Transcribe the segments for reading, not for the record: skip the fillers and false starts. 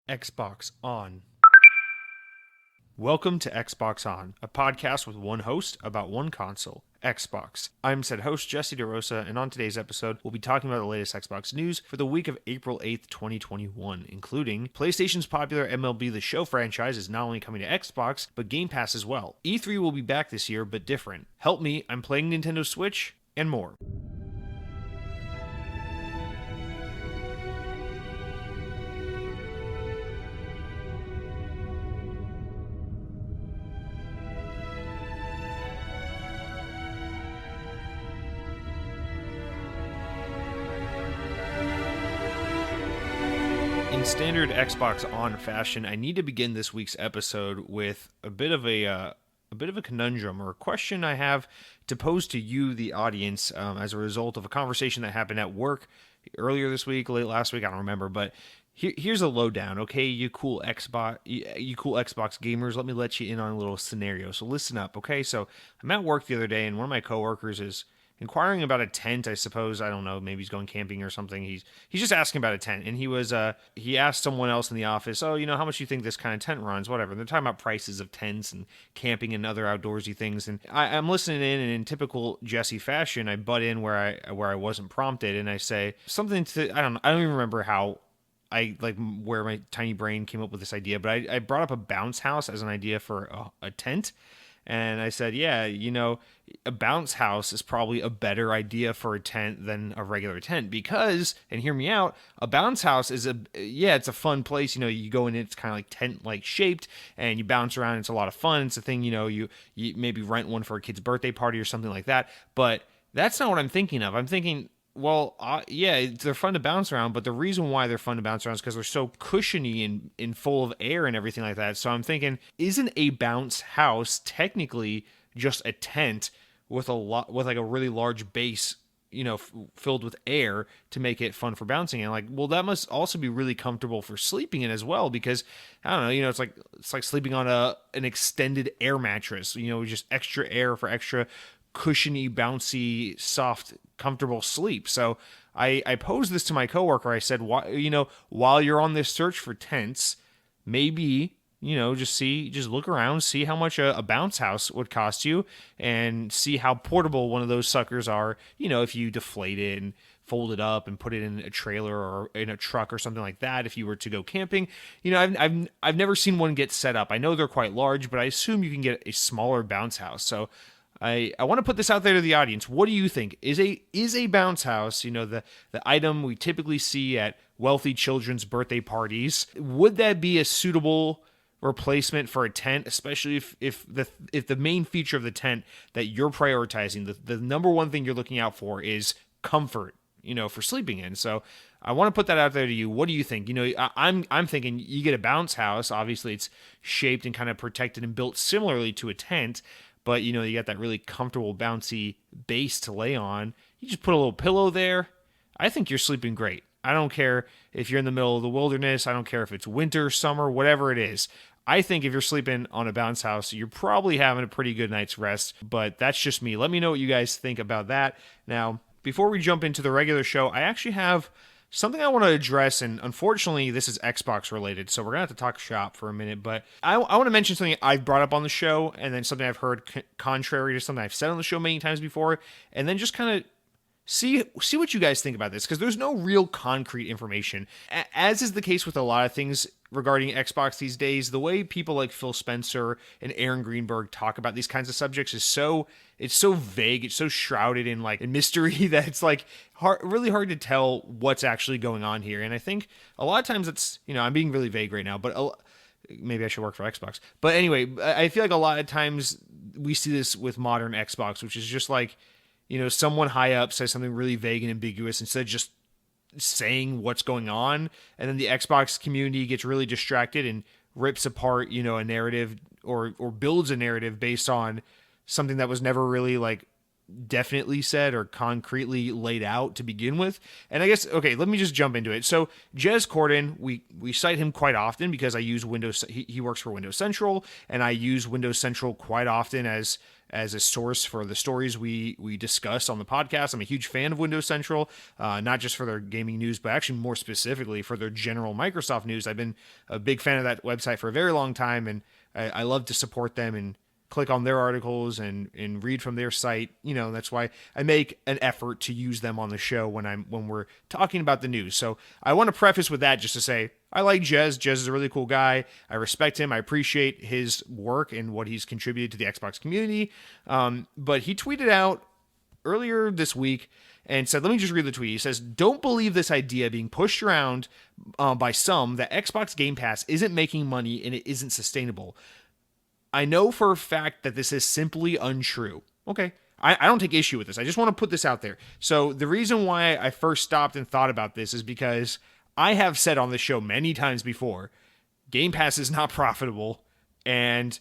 Xbox On. Welcome to Xbox On, a podcast with one host about one console, Xbox. I'm said host Jesse DeRosa, and on today's episode, we'll be talking about the latest Xbox news for the week of April 8th, 2021, including PlayStation's popular MLB The Show franchise is not only coming to Xbox, but Game Pass as well. E3 will be back this year, but different. Help me, I'm playing Nintendo Switch, and more. In standard Xbox On fashion, I need to begin this week's episode with a bit of a conundrum or a question I have to pose to you, the audience, as a result of a conversation that happened at work earlier this week, late last week, I don't remember, but here's a lowdown, okay? You cool Xbox gamers, let you in on a little scenario. So listen up, okay? So I'm at work the other day, and one of my coworkers is inquiring about a tent, I suppose. I don't know, maybe he's going camping or something. He's just asking about a tent, and he asked someone else in the office, oh, how much do you think this kind of tent runs, whatever. And they're talking about prices of tents and camping and other outdoorsy things, and I'm listening in, and in typical Jesse fashion, I butt in where I wasn't prompted, and I say something to, I don't even remember how where my tiny brain came up with this idea, but I brought up a bounce house as an idea for a tent. And I said, yeah, a bounce house is probably a better idea for a tent than a regular tent because, and hear me out, a bounce house is it's a fun place. You go in, it's kind of like tent-like shaped, and you bounce around. It's a lot of fun. It's a thing, you maybe rent one for a kid's birthday party or something like that. But that's not what I'm thinking of. I'm thinking, well, they're fun to bounce around, but the reason why they're fun to bounce around is because they're so cushiony and full of air and everything like that. So I'm thinking, isn't a bounce house technically just a tent with a really large base, filled with air to make it fun for bouncing? And that must also be really comfortable for sleeping in as well, because I don't know, it's like sleeping on an extended air mattress, just extra air for extra cushiony, bouncy, soft, comfortable sleep. So I posed this to my coworker. I said, while you're on this search for tents, maybe, just look around, see how much a bounce house would cost you, and see how portable one of those suckers are, if you deflate it and fold it up and put it in a trailer or in a truck or something like that. If you were to go camping, I've never seen one get set up. I know they're quite large, but I assume you can get a smaller bounce house. So I want to put this out there to the audience. What do you think? Is a bounce house, the item we typically see at wealthy children's birthday parties, would that be a suitable replacement for a tent, especially if the main feature of the tent that you're prioritizing, the number one thing you're looking out for is comfort, for sleeping in? So I want to put that out there to you. What do you think? I'm thinking you get a bounce house. Obviously, it's shaped and kind of protected and built similarly to a tent, but you got that really comfortable, bouncy base to lay on. You just put a little pillow there. I think you're sleeping great. I don't care if you're in the middle of the wilderness. I don't care if it's winter, summer, whatever it is. I think if you're sleeping on a bounce house, you're probably having a pretty good night's rest, but that's just me. Let me know what you guys think about that. Now, before we jump into the regular show, I actually have something I want to address, and unfortunately, this is Xbox related, so we're going to have to talk shop for a minute, but I want to mention something I've brought up on the show, and then something I've heard contrary to something I've said on the show many times before, and then just kind of see what you guys think about this, because there's no real concrete information. As is the case with a lot of things regarding Xbox these days, the way people like Phil Spencer and Aaron Greenberg talk about these kinds of subjects is so vague, it's so shrouded in mystery that it's really hard to tell what's actually going on here. And I think a lot of times it's, I'm being really vague right now, but maybe I should work for Xbox. But anyway, I feel like a lot of times we see this with modern Xbox, which is just someone high up says something really vague and ambiguous instead of just saying what's going on, and then the Xbox community gets really distracted and rips apart, a narrative or builds a narrative based on something that was never really definitely said or concretely laid out to begin with. And I guess, okay, let me just jump into it. So Jez Corden, we cite him quite often because I use Windows. He works for Windows Central, and I use Windows Central quite often as as a source for the stories we discuss on the podcast. I'm a huge fan of Windows Central, not just for their gaming news, but actually more specifically for their general Microsoft news. I've been a big fan of that website for a very long time, and I love to support them and click on their articles and read from their site. That's why I make an effort to use them on the show when we're talking about the news. So I want to preface with that just to say, I like Jez. Jez is a really cool guy. I respect him. I appreciate his work and what he's contributed to the Xbox community. But he tweeted out earlier this week and said, let me just read the tweet. He says, "Don't believe this idea being pushed around by some that Xbox Game Pass isn't making money and it isn't sustainable. I know for a fact that this is simply untrue." Okay. I don't take issue with this. I just want to put this out there. So the reason why I first stopped and thought about this is because I have said on the show many times before, Game Pass is not profitable, and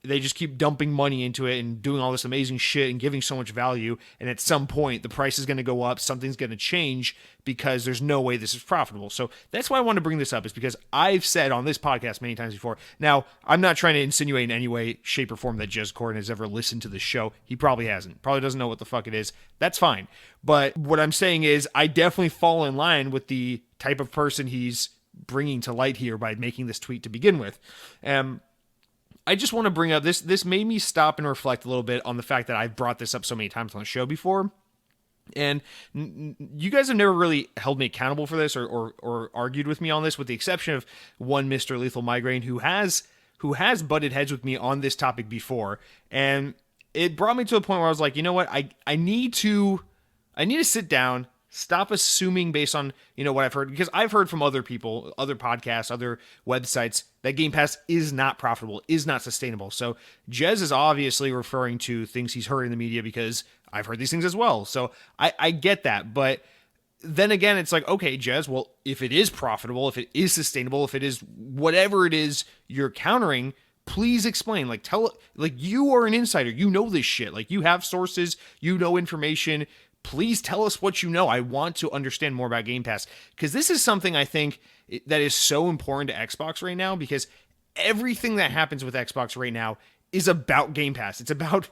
they just keep dumping money into it and doing all this amazing shit and giving so much value. And at some point, the price is going to go up. Something's going to change because there's no way this is profitable. So that's why I want to bring this up, is because I've said on this podcast many times before. Now, I'm not trying to insinuate in any way, shape, or form that Jez Corden has ever listened to the show. He probably hasn't. Probably doesn't know what the fuck it is. That's fine. But what I'm saying is I definitely fall in line with the type of person he's bringing to light here by making this tweet to begin with. I just want to bring up this. This made me stop and reflect a little bit on the fact that I've brought this up so many times on the show before. And you guys have never really held me accountable for this or argued with me on this, with the exception of one Mr. Lethal Migraine who has butted heads with me on this topic before. And it brought me to a point where I was like, you know what? I need to sit down, stop assuming based on, what I've heard, because I've heard from other people, other podcasts, other websites, that Game Pass is not profitable, is not sustainable. So Jez is obviously referring to things he's heard in the media, because I've heard these things as well. So I get that. But then again, it's like, okay, Jez, well, if it is profitable, if it is sustainable, if it is whatever it is you're countering, please explain. You are an insider. You know this shit. You have sources, information. Please tell us what you know. I want to understand more about Game Pass, because this is something I think that is so important to Xbox right now, because everything that happens with Xbox right now is about Game Pass. It's about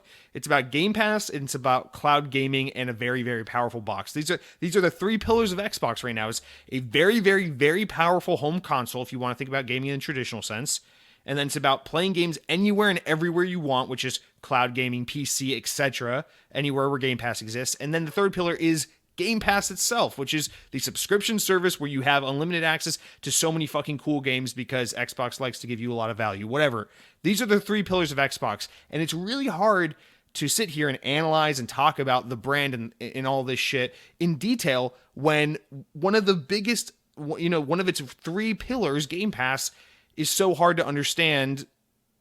Game Pass, and it's about cloud gaming and a very, very powerful box. These are the three pillars of Xbox right now. It's a very, very, very powerful home console, if you want to think about gaming in the traditional sense. And then it's about playing games anywhere and everywhere you want, which is cloud gaming, PC, etc., anywhere where Game Pass exists. And then the third pillar is Game Pass itself, which is the subscription service where you have unlimited access to so many fucking cool games because Xbox likes to give you a lot of value, whatever. These are the three pillars of Xbox. And it's really hard to sit here and analyze and talk about the brand and all this shit in detail when one of the biggest, one of its three pillars, Game Pass, is so hard to understand,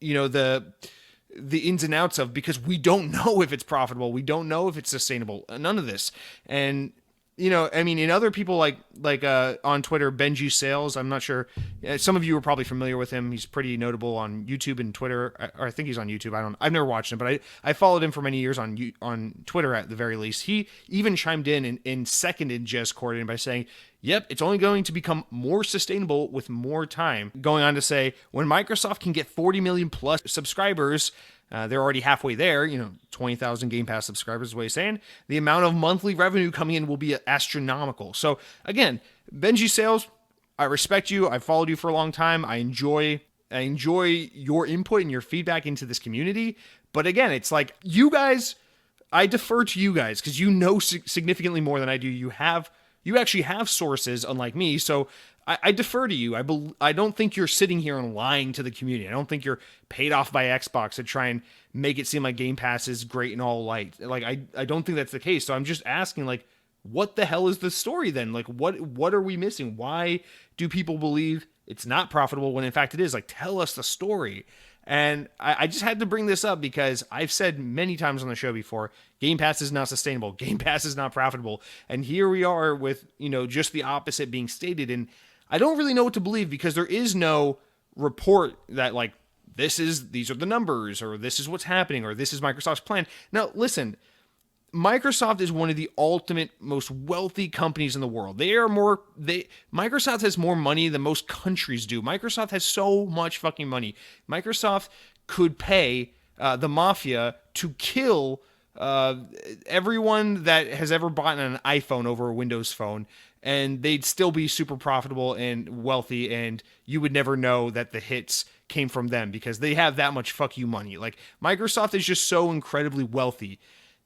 the ins and outs of, because we don't know if it's profitable. We don't know if it's sustainable. None of this. And, in other people like on Twitter, Benji Sales, I'm not sure. Some of you are probably familiar with him. He's pretty notable on YouTube and Twitter, or I think he's on YouTube. I've never watched him, but I followed him for many years on Twitter at the very least. He even chimed in and seconded Jez Corden by saying, yep, it's only going to become more sustainable with more time. Going on to say, when Microsoft can get 40 million plus subscribers, they're already halfway there, 20,000 Game Pass subscribers is what he's saying, the amount of monthly revenue coming in will be astronomical. So again, Benji Sales, I respect you. I've followed you for a long time. I enjoy your input and your feedback into this community. But again, it's like, you guys, I defer to you guys because you know significantly more than I do. You actually have sources, unlike me, so I defer to you. I don't think you're sitting here and lying to the community. I don't think you're paid off by Xbox to try and make it seem like Game Pass is great and all light. I don't think that's the case. So I'm just asking, what the hell is the story then? What are we missing? Why do people believe it's not profitable when in fact it is? Tell us the story. And I just had to bring this up because I've said many times on the show before, Game Pass is not sustainable. Game Pass is not profitable. And here we are with, just the opposite being stated. And I don't really know what to believe, because there is no report that these are the numbers, or this is what's happening, or this is Microsoft's plan. Now, listen, Microsoft is one of the ultimate, most wealthy companies in the world. Microsoft has more money than most countries do. Microsoft has so much fucking money. Microsoft could pay the mafia to kill everyone that has ever bought an iPhone over a Windows phone, and they'd still be super profitable and wealthy, and you would never know that the hits came from them because they have that much fuck you money. Like, Microsoft is just so incredibly wealthy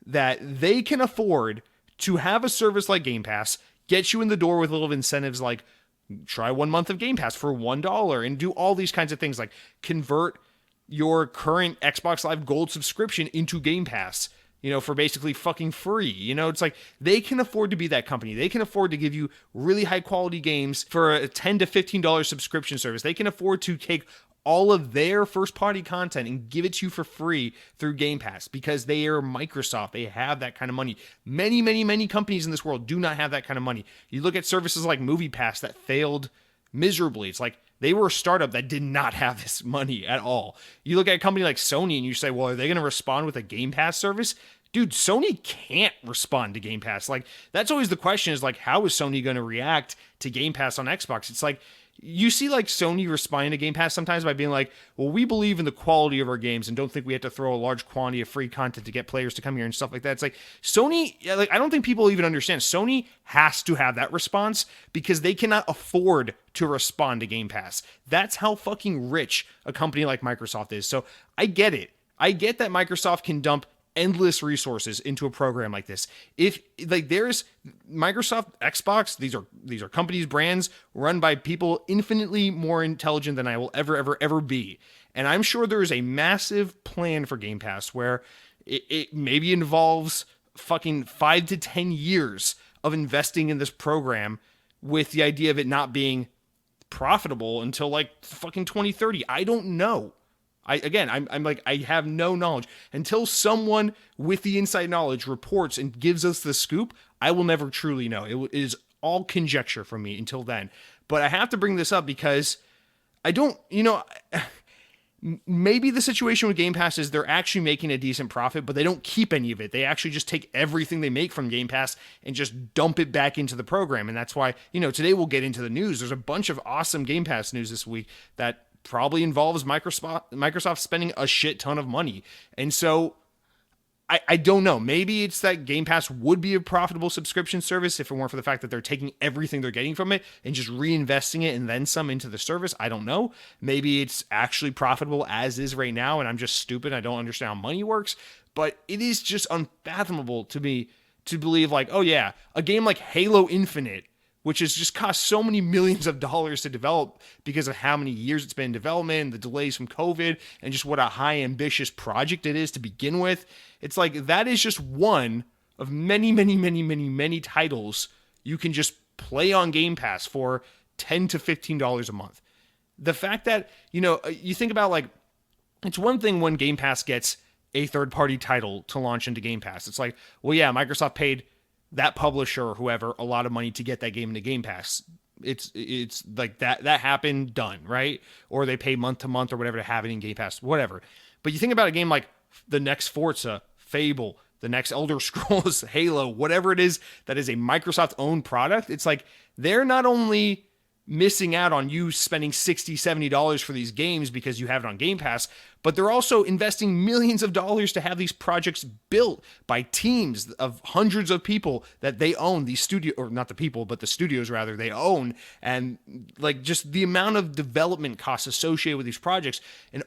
that they can afford to have a service like Game Pass get you in the door with little incentives like try 1 month of Game Pass for $1 and do all these kinds of things, like convert your current Xbox Live Gold subscription into Game Pass, for basically fucking free. It's like they can afford to be that company. They can afford to give you really high quality games for a $10 to $15 subscription service. They can afford to take all of their first party content and give it to you for free through Game Pass because they are Microsoft. They have that kind of money. Many, many, many companies in this world do not have that kind of money. You look at services like MoviePass that failed miserably. It's like they were a startup that did not have this money at all. You look at a company like Sony and you say, well, are they going to respond with a Game Pass service? Dude, Sony can't respond to Game Pass. Like, that's always the question is like, how is Sony going to react to Game Pass on Xbox? It's like, you see like Sony responding to Game Pass sometimes by being like, well, we believe in the quality of our games and don't think we have to throw a large quantity of free content to get players to come here and stuff like that. It's like Sony, like, I don't think people even understand. Sony has to have that response because they cannot afford to respond to Game Pass. That's how fucking rich a company like Microsoft is. So I get it. I get that Microsoft can dump endless resources into a program like this. If like there's Microsoft, Xbox, these are companies, brands run by people infinitely more intelligent than I will ever be. And I'm sure there is a massive plan for Game Pass where it maybe involves fucking 5 to 10 years of investing in this program with the idea of it not being profitable until like fucking 2030. I don't know. I'm like, I have no knowledge. Until someone with the inside knowledge reports and gives us the scoop, I will never truly know. It is all conjecture from me until then. But I have to bring this up because I don't, maybe the situation with Game Pass is they're actually making a decent profit, but they don't keep any of it. They actually just take everything they make from Game Pass and just dump it back into the program. And that's why, today we'll get into the news. There's a bunch of awesome Game Pass news this week that probably involves Microsoft spending a shit ton of money. And so I don't know. Maybe it's that Game Pass would be a profitable subscription service if it weren't for the fact that they're taking everything they're getting from it and just reinvesting it and then some into the service. I don't know. Maybe it's actually profitable as is right now and I'm just stupid. I don't understand how money works. But it is just unfathomable to me to believe like, oh yeah, a game like Halo Infinite, which has just cost so many millions of dollars to develop because of how many years it's been in development, the delays from COVID, and just what a high ambitious project it is to begin with. It's like that is just one of many, many, many, many, many titles you can just play on Game Pass for $10 to $15 a month. The fact that, you think about like, it's one thing when Game Pass gets a third-party title to launch into Game Pass. It's like, well, yeah, Microsoft paid that publisher or whoever a lot of money to get that game into Game Pass. It's like that happened, done, right? Or they pay month to month or whatever to have it in Game Pass, whatever. But you think about a game like the next Forza, Fable, the next Elder Scrolls, Halo, whatever it is that is a Microsoft owned product. It's like they're not only missing out on you spending $60, $70 for these games because you have it on Game Pass, but they're also investing millions of dollars to have these projects built by teams of hundreds of people that they own, these studio, or not the people, but the studios rather, they own. And like just the amount of development costs associated with these projects and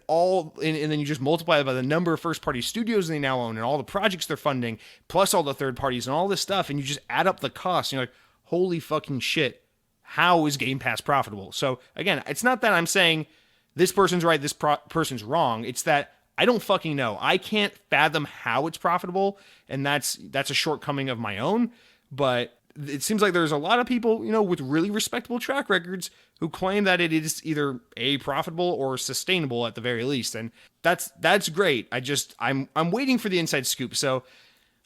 then you just multiply it by the number of first party studios they now own and all the projects they're funding, plus all the third parties and all this stuff. And you just add up the costs and you're like, holy fucking shit. How is Game Pass profitable? So again, it's not that I'm saying this person's right, this person's wrong. It's that I don't fucking know. I can't fathom how it's profitable, and that's a shortcoming of my own. But it seems like there's a lot of people, with really respectable track records who claim that it is either profitable or sustainable at the very least, and that's great. I'm waiting for the inside scoop. So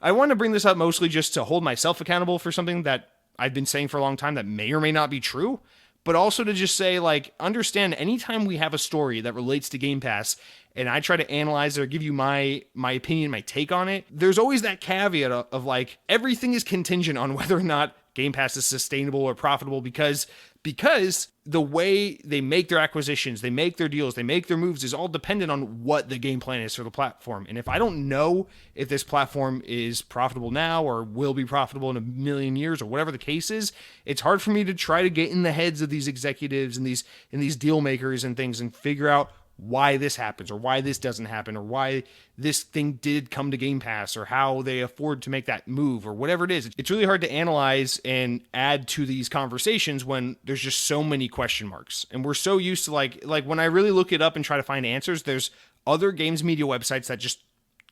I want to bring this up mostly just to hold myself accountable for something that I've been saying for a long time that may or may not be true, but also to just say, like, understand anytime we have a story that relates to Game Pass and I try to analyze it or give you my opinion, my take on it, there's always that caveat of like, everything is contingent on whether or not Game Pass is sustainable or profitable because because the way they make their acquisitions, they make their deals, they make their moves is all dependent on what the game plan is for the platform. And if I don't know if this platform is profitable now or will be profitable in a million years or whatever the case is, it's hard for me to try to get in the heads of these executives and these deal makers and things and figure out why this happens or why this doesn't happen or why this thing did come to Game Pass or how they afford to make that move or whatever it is. It's really hard to analyze and add to these conversations when there's just so many question marks. And we're so used to like when I really look it up and try to find answers, there's other games media websites that just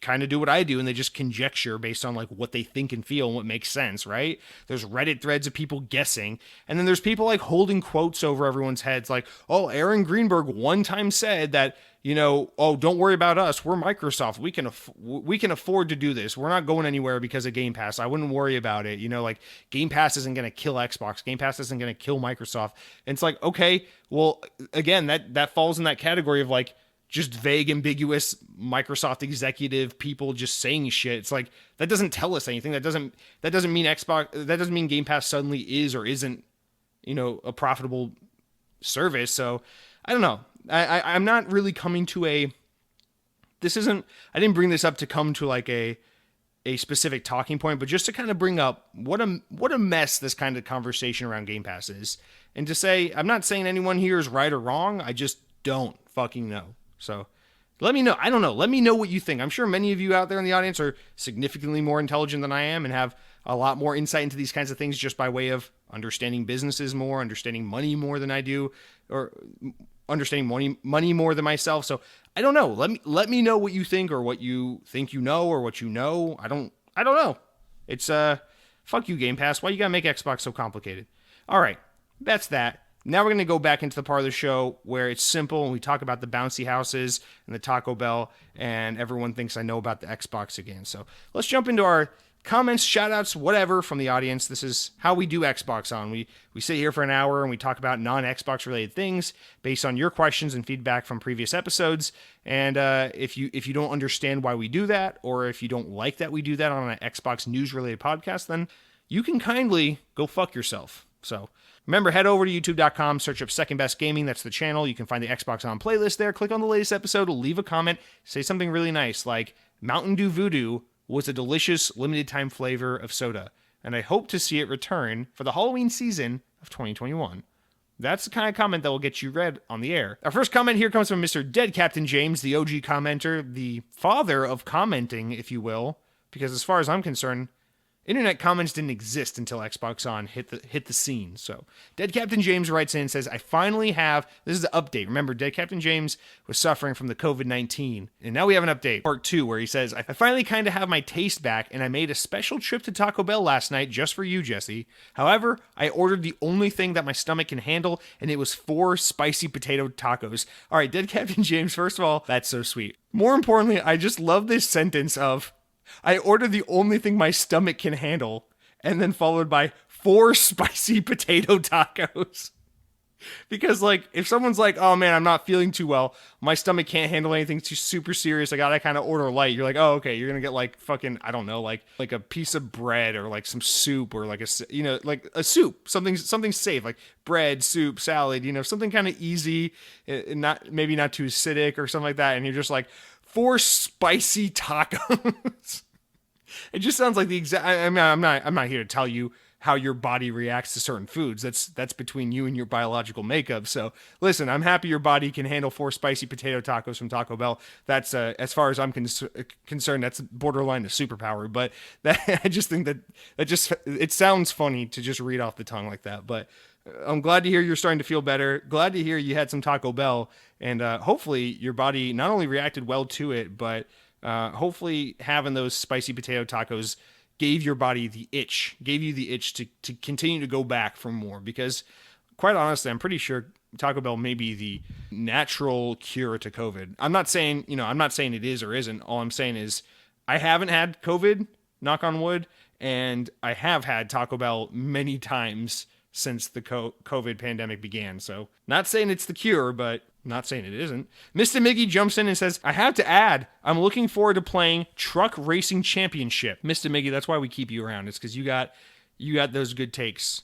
kind of do what I do and they just conjecture based on like what they think and feel and what makes sense, right? There's Reddit threads of people guessing, and then there's people like holding quotes over everyone's heads like, oh, Aaron Greenberg one time said that, oh, don't worry about us, we're Microsoft, we can afford to do this, we're not going anywhere because of Game Pass, I wouldn't worry about it, like Game Pass isn't going to kill Xbox, Game Pass isn't going to kill Microsoft. And it's like, okay, well, again, that falls in that category of like just vague, ambiguous Microsoft executive people just saying shit. It's like, that doesn't tell us anything. That doesn't mean Xbox, that doesn't mean Game Pass suddenly is or isn't, a profitable service. So I don't know. I'm not really coming to I didn't bring this up to come to like a specific talking point, but just to kind of bring up what a mess this kind of conversation around Game Pass is. And to say, I'm not saying anyone here is right or wrong. I just don't fucking know. So let me know. I don't know. Let me know what you think. I'm sure many of you out there in the audience are significantly more intelligent than I am and have a lot more insight into these kinds of things just by way of understanding businesses more, understanding money more than I do, or understanding money more than myself. So I don't know. Let me know what you think or what you think or what you know. I don't know. It's fuck you, Game Pass. Why you gotta make Xbox so complicated? All right, that's that. Now we're going to go back into the part of the show where it's simple and we talk about the bouncy houses and the Taco Bell and everyone thinks I know about the Xbox again. So let's jump into our comments, shout-outs, whatever from the audience. This is how we do Xbox On. We sit here for an hour and we talk about non-Xbox related things based on your questions and feedback from previous episodes. And if you don't understand why we do that, or if you don't like that we do that on an Xbox news-related podcast, then you can kindly go fuck yourself. So remember, head over to youtube.com, search up Second Best Gaming. That's the channel. You can find the Xbox On playlist there. Click on the latest episode, leave a comment, say something really nice like Mountain Dew Voodoo was a delicious limited time flavor of soda, and I hope to see it return for the Halloween season of 2021. That's the kind of comment that will get you read on the air. Our first comment here comes from Mr. Dead Captain James, the OG commenter, the father of commenting, if you will, because as far as I'm concerned, internet comments didn't exist until Xbox On hit the scene. So Dead Captain James writes in and says, I finally have, this is the update. Remember, Dead Captain James was suffering from the COVID-19. And now we have an update, part 2, where he says, I finally kind of have my taste back and I made a special trip to Taco Bell last night just for you, Jesse. However, I ordered the only thing that my stomach can handle, and it was 4 spicy potato tacos. All right, Dead Captain James, first of all, that's so sweet. More importantly, I just love this sentence of, I ordered the only thing my stomach can handle, and then followed by 4 spicy potato tacos. Because, like, if someone's like, oh man, I'm not feeling too well, my stomach can't handle anything too super serious, I gotta kind of order light. You're like, oh, okay, you're gonna get like fucking, I don't know, like a piece of bread or like some soup or like like a soup, something safe, like bread, soup, salad, something kind of easy, maybe not too acidic or something like that. And you're just like, 4 spicy tacos. It just sounds like the exact. I mean, I'm not here to tell you how your body reacts to certain foods. That's between you and your biological makeup. So listen, I'm happy your body can handle 4 spicy potato tacos from Taco Bell. That's as far as I'm concerned, that's borderline a superpower. But I just think that it sounds funny to just read off the tongue like that. But I'm glad to hear you're starting to feel better. Glad to hear you had some Taco Bell, and hopefully your body not only reacted well to it, but hopefully having those spicy potato tacos gave you the itch to continue to go back for more. Because quite honestly, I'm pretty sure Taco Bell may be the natural cure to COVID. I'm not saying it is or isn't. All I'm saying is I haven't had COVID, knock on wood, and I have had Taco Bell many times since the COVID pandemic began. So not saying it's the cure, but not saying it isn't. Mr. Miggy jumps in and says, I have to add, I'm looking forward to playing Truck Racing Championship. Mr. Miggy, that's why we keep you around. It's because you got those good takes.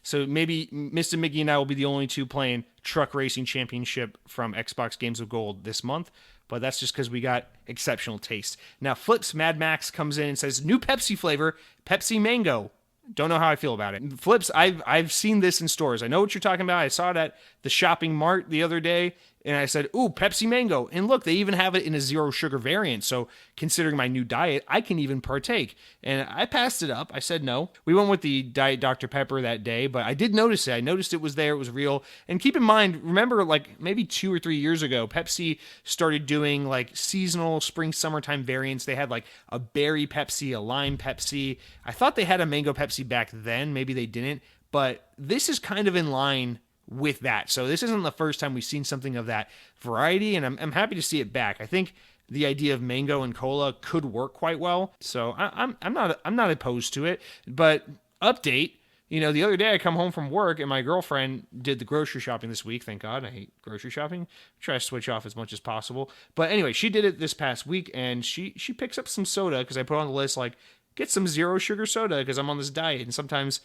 So maybe Mr. Mickey and I will be the only two playing Truck Racing Championship from Xbox Games with Gold this month. But that's just because we got exceptional taste. Now, Flips Mad Max comes in and says, new Pepsi flavor, Pepsi Mango. Don't know how I feel about it. Flips, I've seen this in stores. I know what you're talking about. I saw it at the shopping mart the other day, and I said, ooh, Pepsi Mango. And look, they even have it in a zero sugar variant. So considering my new diet, I can even partake. And I passed it up. I said no. We went with the Diet Dr. Pepper that day, but I did notice it. I noticed it was there. It was real. And keep in mind, remember like maybe 2 or 3 years ago, Pepsi started doing like seasonal spring, summertime variants. They had like a berry Pepsi, a lime Pepsi. I thought they had a mango Pepsi back then. Maybe they didn't. But this is kind of in line with that. So this isn't the first time we've seen something of that variety, and I'm happy to see it back. I think the idea of mango and cola could work quite well. So I'm not opposed to it. But update, the other day I come home from work and my girlfriend did the grocery shopping this week. Thank God, I hate grocery shopping. Try to switch off as much as possible. But anyway, she did it this past week, and she picks up some soda because I put on the list like get some zero sugar soda because I'm on this diet, and sometimes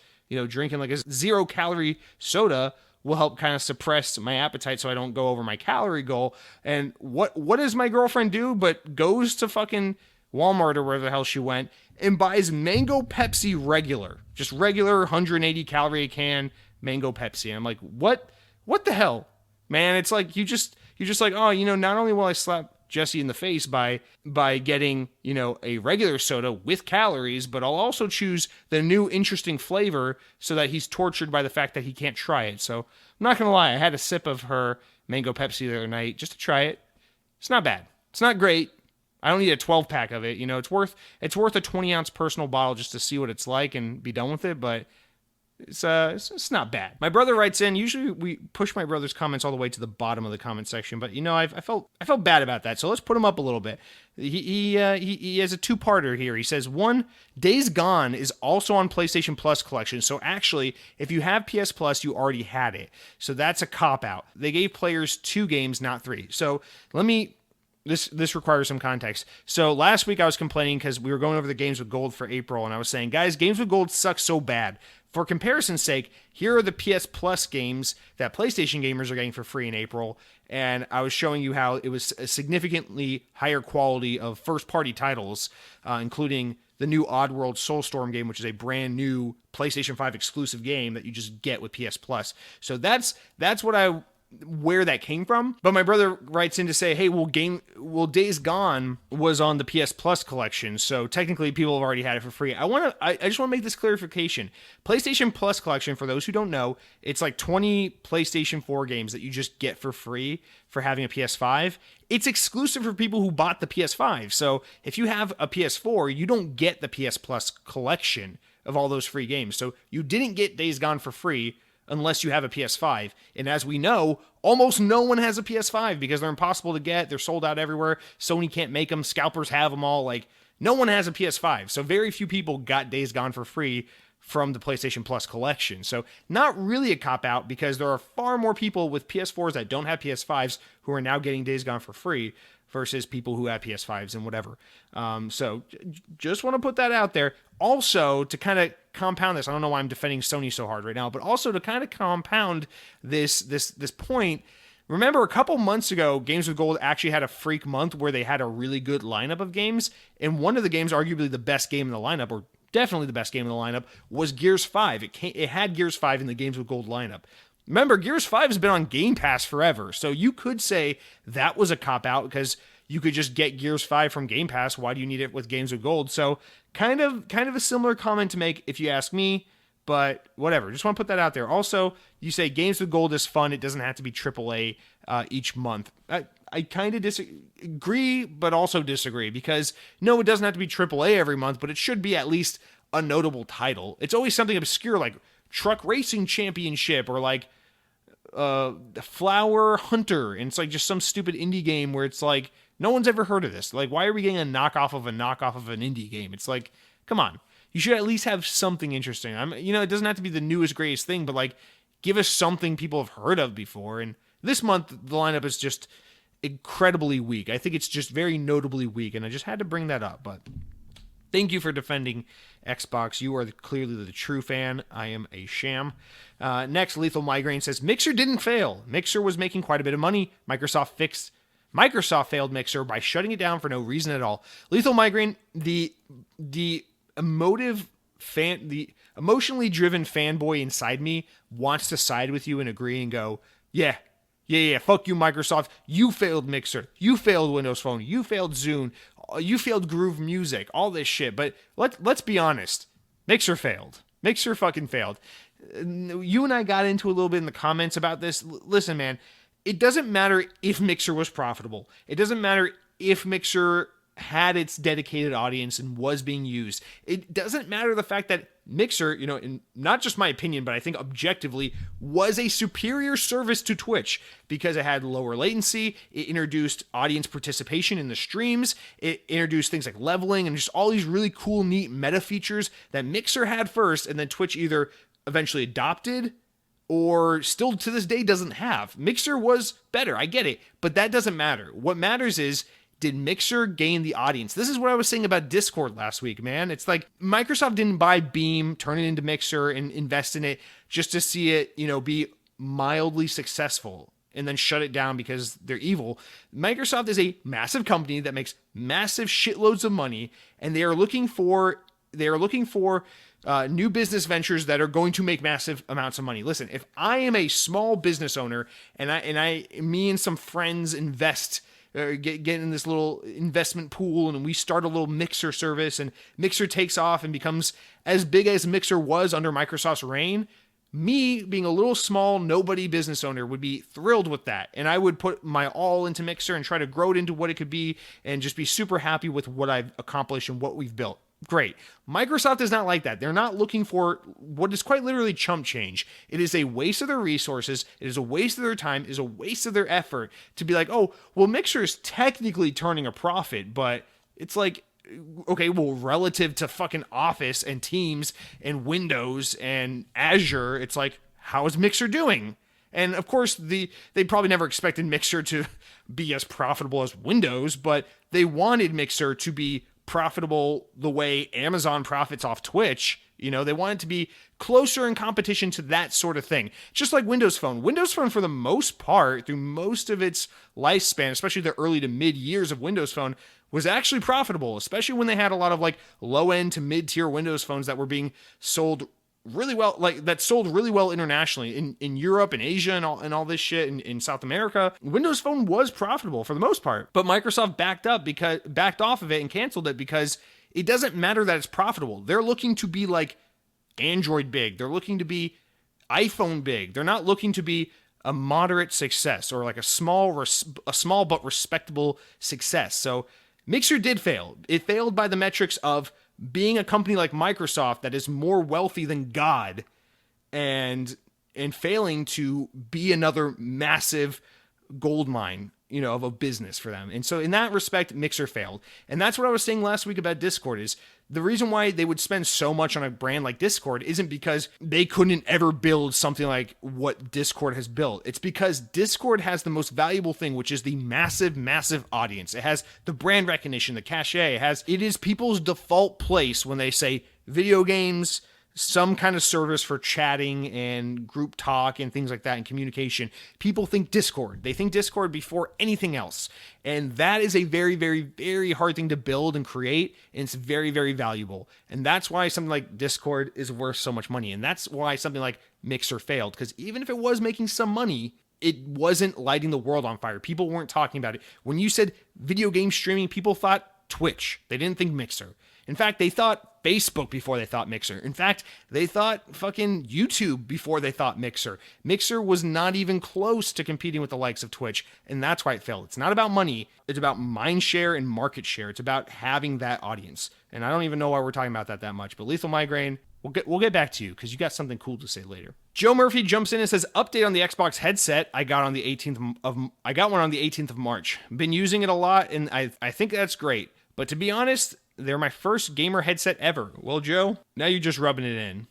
drinking like a 0-calorie soda will help kind of suppress my appetite so I don't go over my calorie goal. And what does my girlfriend do but goes to fucking Walmart or wherever the hell she went and buys mango Pepsi regular. Just regular 180 calorie can mango Pepsi. And I'm like, what the hell? Man, it's like you're just like, oh, not only will I slap Jesse in the face by getting, a regular soda with calories, but I'll also choose the new interesting flavor so that he's tortured by the fact that he can't try it. So I'm not going to lie. I had a sip of her mango Pepsi the other night just to try it. It's not bad. It's not great. I don't need a 12-pack of it. It's worth a 20-ounce personal bottle just to see what it's like and be done with it, but it's not bad. My brother writes in. Usually we push my brother's comments all the way to the bottom of the comment section, but I felt bad about that. So let's put him up a little bit. He has a two-parter here. He says, one, Days Gone is also on PlayStation Plus collection. So actually, if you have PS Plus, you already had it. So that's a cop-out. They gave players 2 games, not 3. So this requires some context. So last week I was complaining because we were going over the Games with Gold for April, and I was saying, guys, Games with Gold sucks so bad. For comparison's sake, here are the PS Plus games that PlayStation gamers are getting for free in April, and I was showing you how it was a significantly higher quality of first-party titles, including the new Oddworld Soulstorm game, which is a brand new PlayStation 5 exclusive game that you just get with PS Plus. So that's where that came from. But my brother writes in to say, hey, Days Gone was on the PS Plus collection, so technically people have already had it for free. I just want to make this clarification. PlayStation Plus collection, for those who don't know, it's like 20 PlayStation 4 games that you just get for free for having a PS5. It's exclusive for people who bought the PS5. So if you have a PS4, you don't get the PS Plus collection of all those free games. So you didn't get Days Gone for free unless you have a PS5. And as we know, almost no one has a PS5 because they're impossible to get. They're sold out everywhere. Sony can't make them. Scalpers have them all. Like, no one has a PS5. So very few people got Days Gone for free from the PlayStation Plus collection. So not really a cop-out because there are far more people with PS4s that don't have PS5s who are now getting Days Gone for free versus people who have PS5s and whatever. So just want to put that out there. Also, to kind of compound this, I don't know why I'm defending Sony so hard right now, but also to kind of compound this point, remember a couple months ago, Games with Gold actually had a freak month where they had a really good lineup of games, and one of the games, arguably the best game in the lineup, or definitely the best game in the lineup, was Gears 5. It had Gears 5 in the Games with Gold lineup. Remember, Gears 5 has been on Game Pass forever, so you could say that was a cop-out because you could just get Gears 5 from Game Pass. Why do you need it with Games with Gold? So kind of a similar comment to make if you ask me, but whatever. Just want to put that out there. Also, you say Games with Gold is fun. It doesn't have to be AAA each month. I kind of disagree, but also disagree because no, it doesn't have to be AAA every month, but it should be at least a notable title. It's always something obscure like Truck Racing Championship or like Flower Hunter, and it's like just some stupid indie game where it's like no one's ever heard of this. Like, why are we getting a knockoff of an indie game? It's like, come on, you should at least have something interesting. It doesn't have to be the newest greatest thing, but like give us something people have heard of before. And this month the lineup is just incredibly weak. I think it's just very notably weak, and I just had to bring that up. But Thank you for defending Xbox. You are clearly the true fan. I am a sham. Next, Lethal Migraine says, Mixer didn't fail. Mixer was making quite a bit of money. Microsoft failed Mixer by shutting it down for no reason at all. Lethal Migraine, the emotionally driven fanboy inside me wants to side with you and agree and go, yeah, fuck you, Microsoft. You failed Mixer. You failed Windows Phone. You failed Zune. You failed Groove Music. All this shit. But let's be honest. Mixer failed. Mixer fucking failed. You and I got into a little bit in the comments about this. Listen, man, it doesn't matter if Mixer was profitable. It doesn't matter if Mixer had its dedicated audience and was being used. It doesn't matter the fact that Mixer, in not just my opinion, but I think objectively, was a superior service to Twitch because it had lower latency. It introduced audience participation in the streams. It introduced things like leveling and just all these really cool, neat meta features that Mixer had first, and then Twitch either eventually adopted or still to this day doesn't have. Mixer was better, I get it, but that doesn't matter. What matters is, did Mixer gain the audience? This is what I was saying about Discord last week, man. It's like Microsoft didn't buy Beam, turn it into Mixer, and invest in it just to see it, be mildly successful and then shut it down because they're evil. Microsoft is a massive company that makes massive shitloads of money, and they are looking for new business ventures that are going to make massive amounts of money. Listen, if I am a small business owner and me and some friends invest, get in this little investment pool, and we start a little Mixer service, and Mixer takes off and becomes as big as Mixer was under Microsoft's reign, me being a little small nobody business owner would be thrilled with that, and I would put my all into Mixer and try to grow it into what it could be and just be super happy with what I've accomplished and what we've built. Great. Microsoft is not like that. They're not looking for what is quite literally chump change. It is a waste of their resources. It is a waste of their time. It is a waste of their effort to be like, oh, well, Mixer is technically turning a profit, but it's like, okay, well, relative to fucking Office and Teams and Windows and Azure, it's like, how is Mixer doing? And of course, they probably never expected Mixer to be as profitable as Windows, but they wanted Mixer to be profitable the way Amazon profits off Twitch. They want it to be closer in competition to that sort of thing. Just like Windows Phone. Windows Phone, for the most part, through most of its lifespan, especially the early to mid years of Windows Phone, was actually profitable, especially when they had a lot of like low-end to mid-tier Windows phones that were being sold really well, like that sold really well internationally in Europe and Asia and all this shit in South America. Windows Phone was profitable for the most part, but Microsoft backed off of it and canceled it because it doesn't matter that it's profitable. They're looking to be like Android big. They're looking to be iPhone big. They're not looking to be a moderate success or like a small but respectable success. So Mixer did fail. It failed by the metrics of being a company like Microsoft that is more wealthy than God and failing to be another massive gold mine, of a business for them. And so in that respect, Mixer failed. And that's what I was saying last week about Discord is the reason why they would spend so much on a brand like Discord isn't because they couldn't ever build something like what Discord has built. It's because Discord has the most valuable thing, which is the massive, massive audience. It has the brand recognition, the cachet. It is people's default place when they say video games, some kind of service for chatting and group talk and things like that and communication. People think Discord. They think Discord before anything else. And that is a very, very, very hard thing to build and create. And it's very, very valuable. And that's why something like Discord is worth so much money. And that's why something like Mixer failed. Because even if it was making some money, it wasn't lighting the world on fire. People weren't talking about it. When you said video game streaming, people thought Twitch. They didn't think Mixer. In fact, they thought Facebook before they thought Mixer. In fact, they thought fucking YouTube before they thought Mixer. Mixer was not even close to competing with the likes of Twitch, and that's why it failed. It's not about money. It's about mind share and market share. It's about having that audience. And I don't even know why we're talking about that much, but Lethal Migraine, we'll get back to you because you got something cool to say later. Joe Murphy jumps in and says, update on the Xbox headset. I got one on the 18th of March. Been using it a lot, and I think that's great. But to be honest, they're my first gamer headset ever. Well, Joe, now you're just rubbing it in.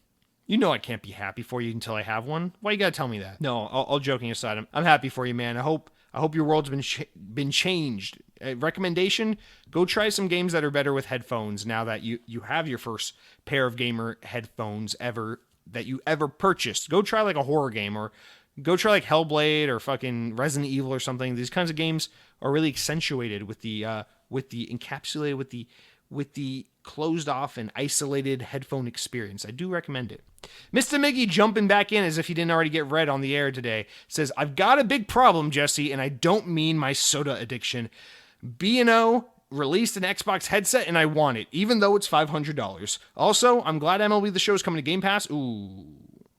You know I can't be happy for you until I have one. Why you gotta tell me that? No, all joking aside, I'm happy for you, man. I hope your world's been changed Recommendation, go try some games that are better with headphones now that you have your first pair of gamer headphones that you ever purchased. Go try like a horror game, or go try like Hellblade or fucking Resident Evil or something. These kinds of games are really accentuated with the encapsulated with the closed off and isolated headphone experience. I do recommend it. Mr. Miggy jumping back in as if he didn't already get read on the air today says, I've got a big problem, Jesse, and I don't mean my soda addiction. B&O released an Xbox headset and I want it, even though it's $500. Also, I'm glad MLB The Show is coming to Game Pass. Ooh,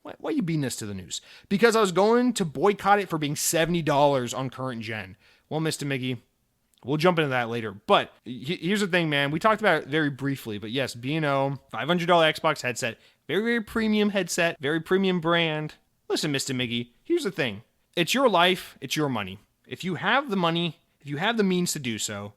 why are you beating this to the news? Because I was going to boycott it for being $70 on current gen. Well, Mr. Miggy, we'll jump into that later. But here's the thing, man. We talked about it very briefly, but yes, B&O, $500 Xbox headset, very, very premium headset, very premium brand. Listen, Mr. Miggy, here's the thing. It's your life, it's your money. If you have the money, if you have the means to do so,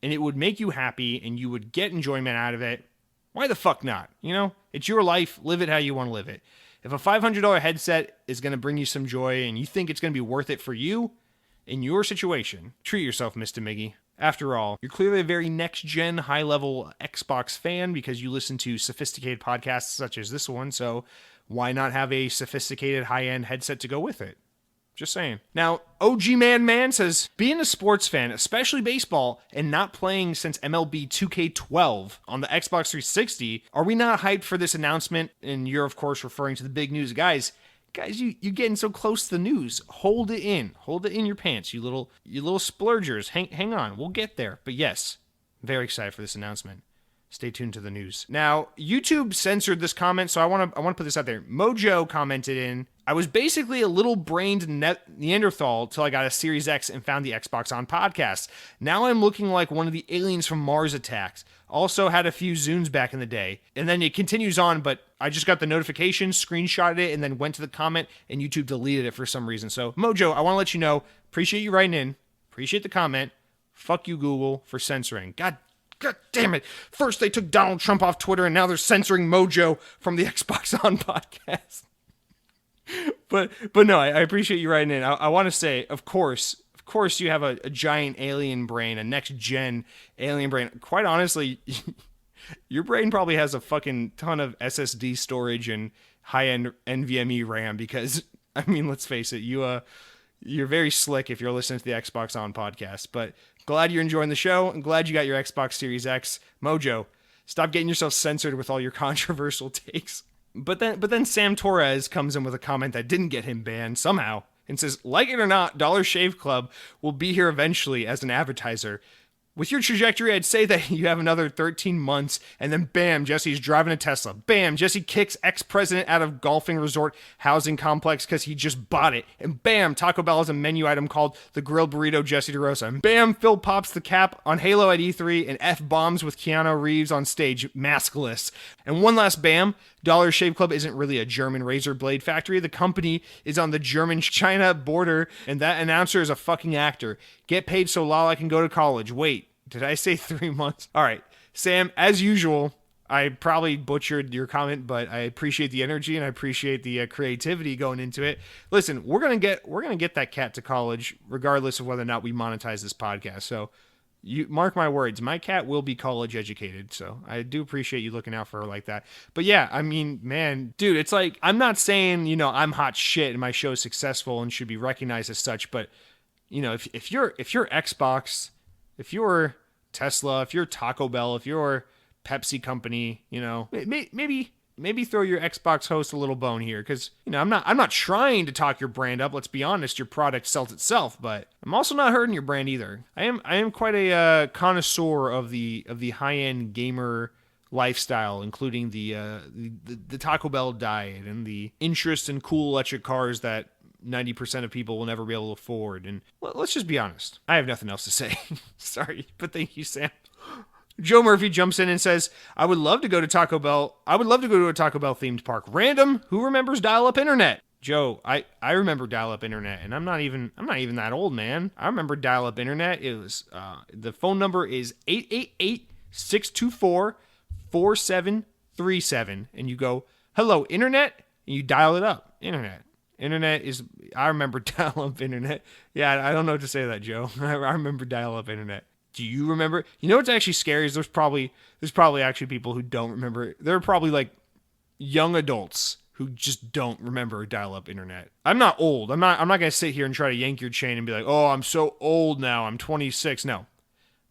and it would make you happy and you would get enjoyment out of it, why the fuck not? You know, it's your life. Live it how you want to live it. If a $500 headset is going to bring you some joy and you think it's going to be worth it for you in your situation, treat yourself, Mr. Miggy. After all, you're clearly a very next-gen, high-level Xbox fan because you listen to sophisticated podcasts such as this one, so why not have a sophisticated, high-end headset to go with it? Just saying. Now, OG Man says, being a sports fan, especially baseball, and not playing since MLB 2K12 on the Xbox 360, are we not hyped for this announcement? And you're, of course, referring to the big news. Guys, you're getting so close to the news. Hold it in. Hold it in your pants, you little splurgers. Hang on. We'll get there. But yes, very excited for this announcement. Stay tuned to the news. Now, YouTube censored this comment, so I want to put this out there. Mojo commented in, I was basically a little-brained Neanderthal till I got a Series X and found the Xbox on podcast. Now I'm looking like one of the aliens from Mars Attacks. Also had a few Zunes back in the day. And then it continues on, but I just got the notification, screenshotted it, and then went to the comment, and YouTube deleted it for some reason. So, Mojo, I want to let you know, appreciate you writing in, appreciate the comment. Fuck you, Google, for censoring. God damn it. First they took Donald Trump off Twitter, and now they're censoring Mojo from the Xbox On podcast. But no, I appreciate you writing in. I want to say, of course you have a giant alien brain, a next-gen alien brain. Quite honestly, your brain probably has a fucking ton of SSD storage and high-end NVMe RAM because, I mean, let's face it, you're very slick if you're listening to the Xbox On podcast. But glad you're enjoying the show. I'm glad you got your Xbox Series X. Mojo, stop getting yourself censored with all your controversial takes. But then Sam Torres comes in with a comment that didn't get him banned somehow and says, like it or not, Dollar Shave Club will be here eventually as an advertiser. With your trajectory, I'd say that you have another 13 months, and then bam, Jesse's driving a Tesla. Bam, Jesse kicks ex-president out of golfing resort housing complex because he just bought it. And bam, Taco Bell has a menu item called the Grilled Burrito Jesse DeRosa. And bam, Phil pops the cap on Halo at E3 and F-bombs with Keanu Reeves on stage, maskless. And one last bam, Dollar Shave Club isn't really a German razor blade factory. The company is on the German-China border, and that announcer is a fucking actor. Get paid so Lala can go to college. Wait, did I say 3 months? All right, Sam, as usual, I probably butchered your comment, but I appreciate the energy and I appreciate the creativity going into it. Listen, we're gonna get that cat to college, regardless of whether or not we monetize this podcast. So, you mark my words, my cat will be college educated. So I do appreciate you looking out for her like that. But yeah, I mean, man, dude, it's like, I'm not saying, I'm hot shit and my show is successful and should be recognized as such. But, if you're Xbox, if you're Tesla, if you're Taco Bell, if you're Pepsi company, maybe throw your Xbox host a little bone here, because I'm not trying to talk your brand up. Let's be honest, your product sells itself, but I'm also not hurting your brand either. I am quite a connoisseur of the high end gamer lifestyle, including the Taco Bell diet and the interest in cool electric cars that 90% of people will never be able to afford. And let's just be honest, I have nothing else to say. Sorry, but thank you, Sam. Joe Murphy jumps in and says, I would love to go to Taco Bell. I would love to go to a Taco Bell themed park. Random, who remembers dial-up internet? Joe, I remember dial-up internet, and I'm not even that old, man. I remember dial-up internet. It was the phone number is 888-624-4737, and you go, hello, internet, and you dial it up. Internet. Internet is, I remember dial-up internet. Yeah, I don't know what to say to that, Joe. I remember dial-up internet. Do you remember? You know what's actually scary is there's probably actually people who don't remember. There are probably like young adults who just don't remember dial-up internet. I'm not old. I'm not going to sit here and try to yank your chain and be like, "Oh, I'm so old now. I'm 26." No.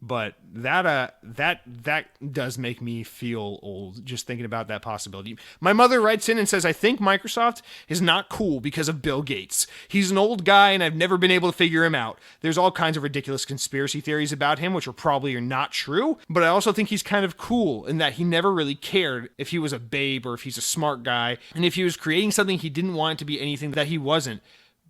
But that does make me feel old just thinking about that possibility. My mother writes in and says, "I think Microsoft is not cool because of Bill Gates. He's an old guy and I've never been able to figure him out. There's all kinds of ridiculous conspiracy theories about him, which are probably not true. But I also think he's kind of cool in that he never really cared if he was a babe or if he's a smart guy. And if he was creating something, he didn't want it to be anything that he wasn't.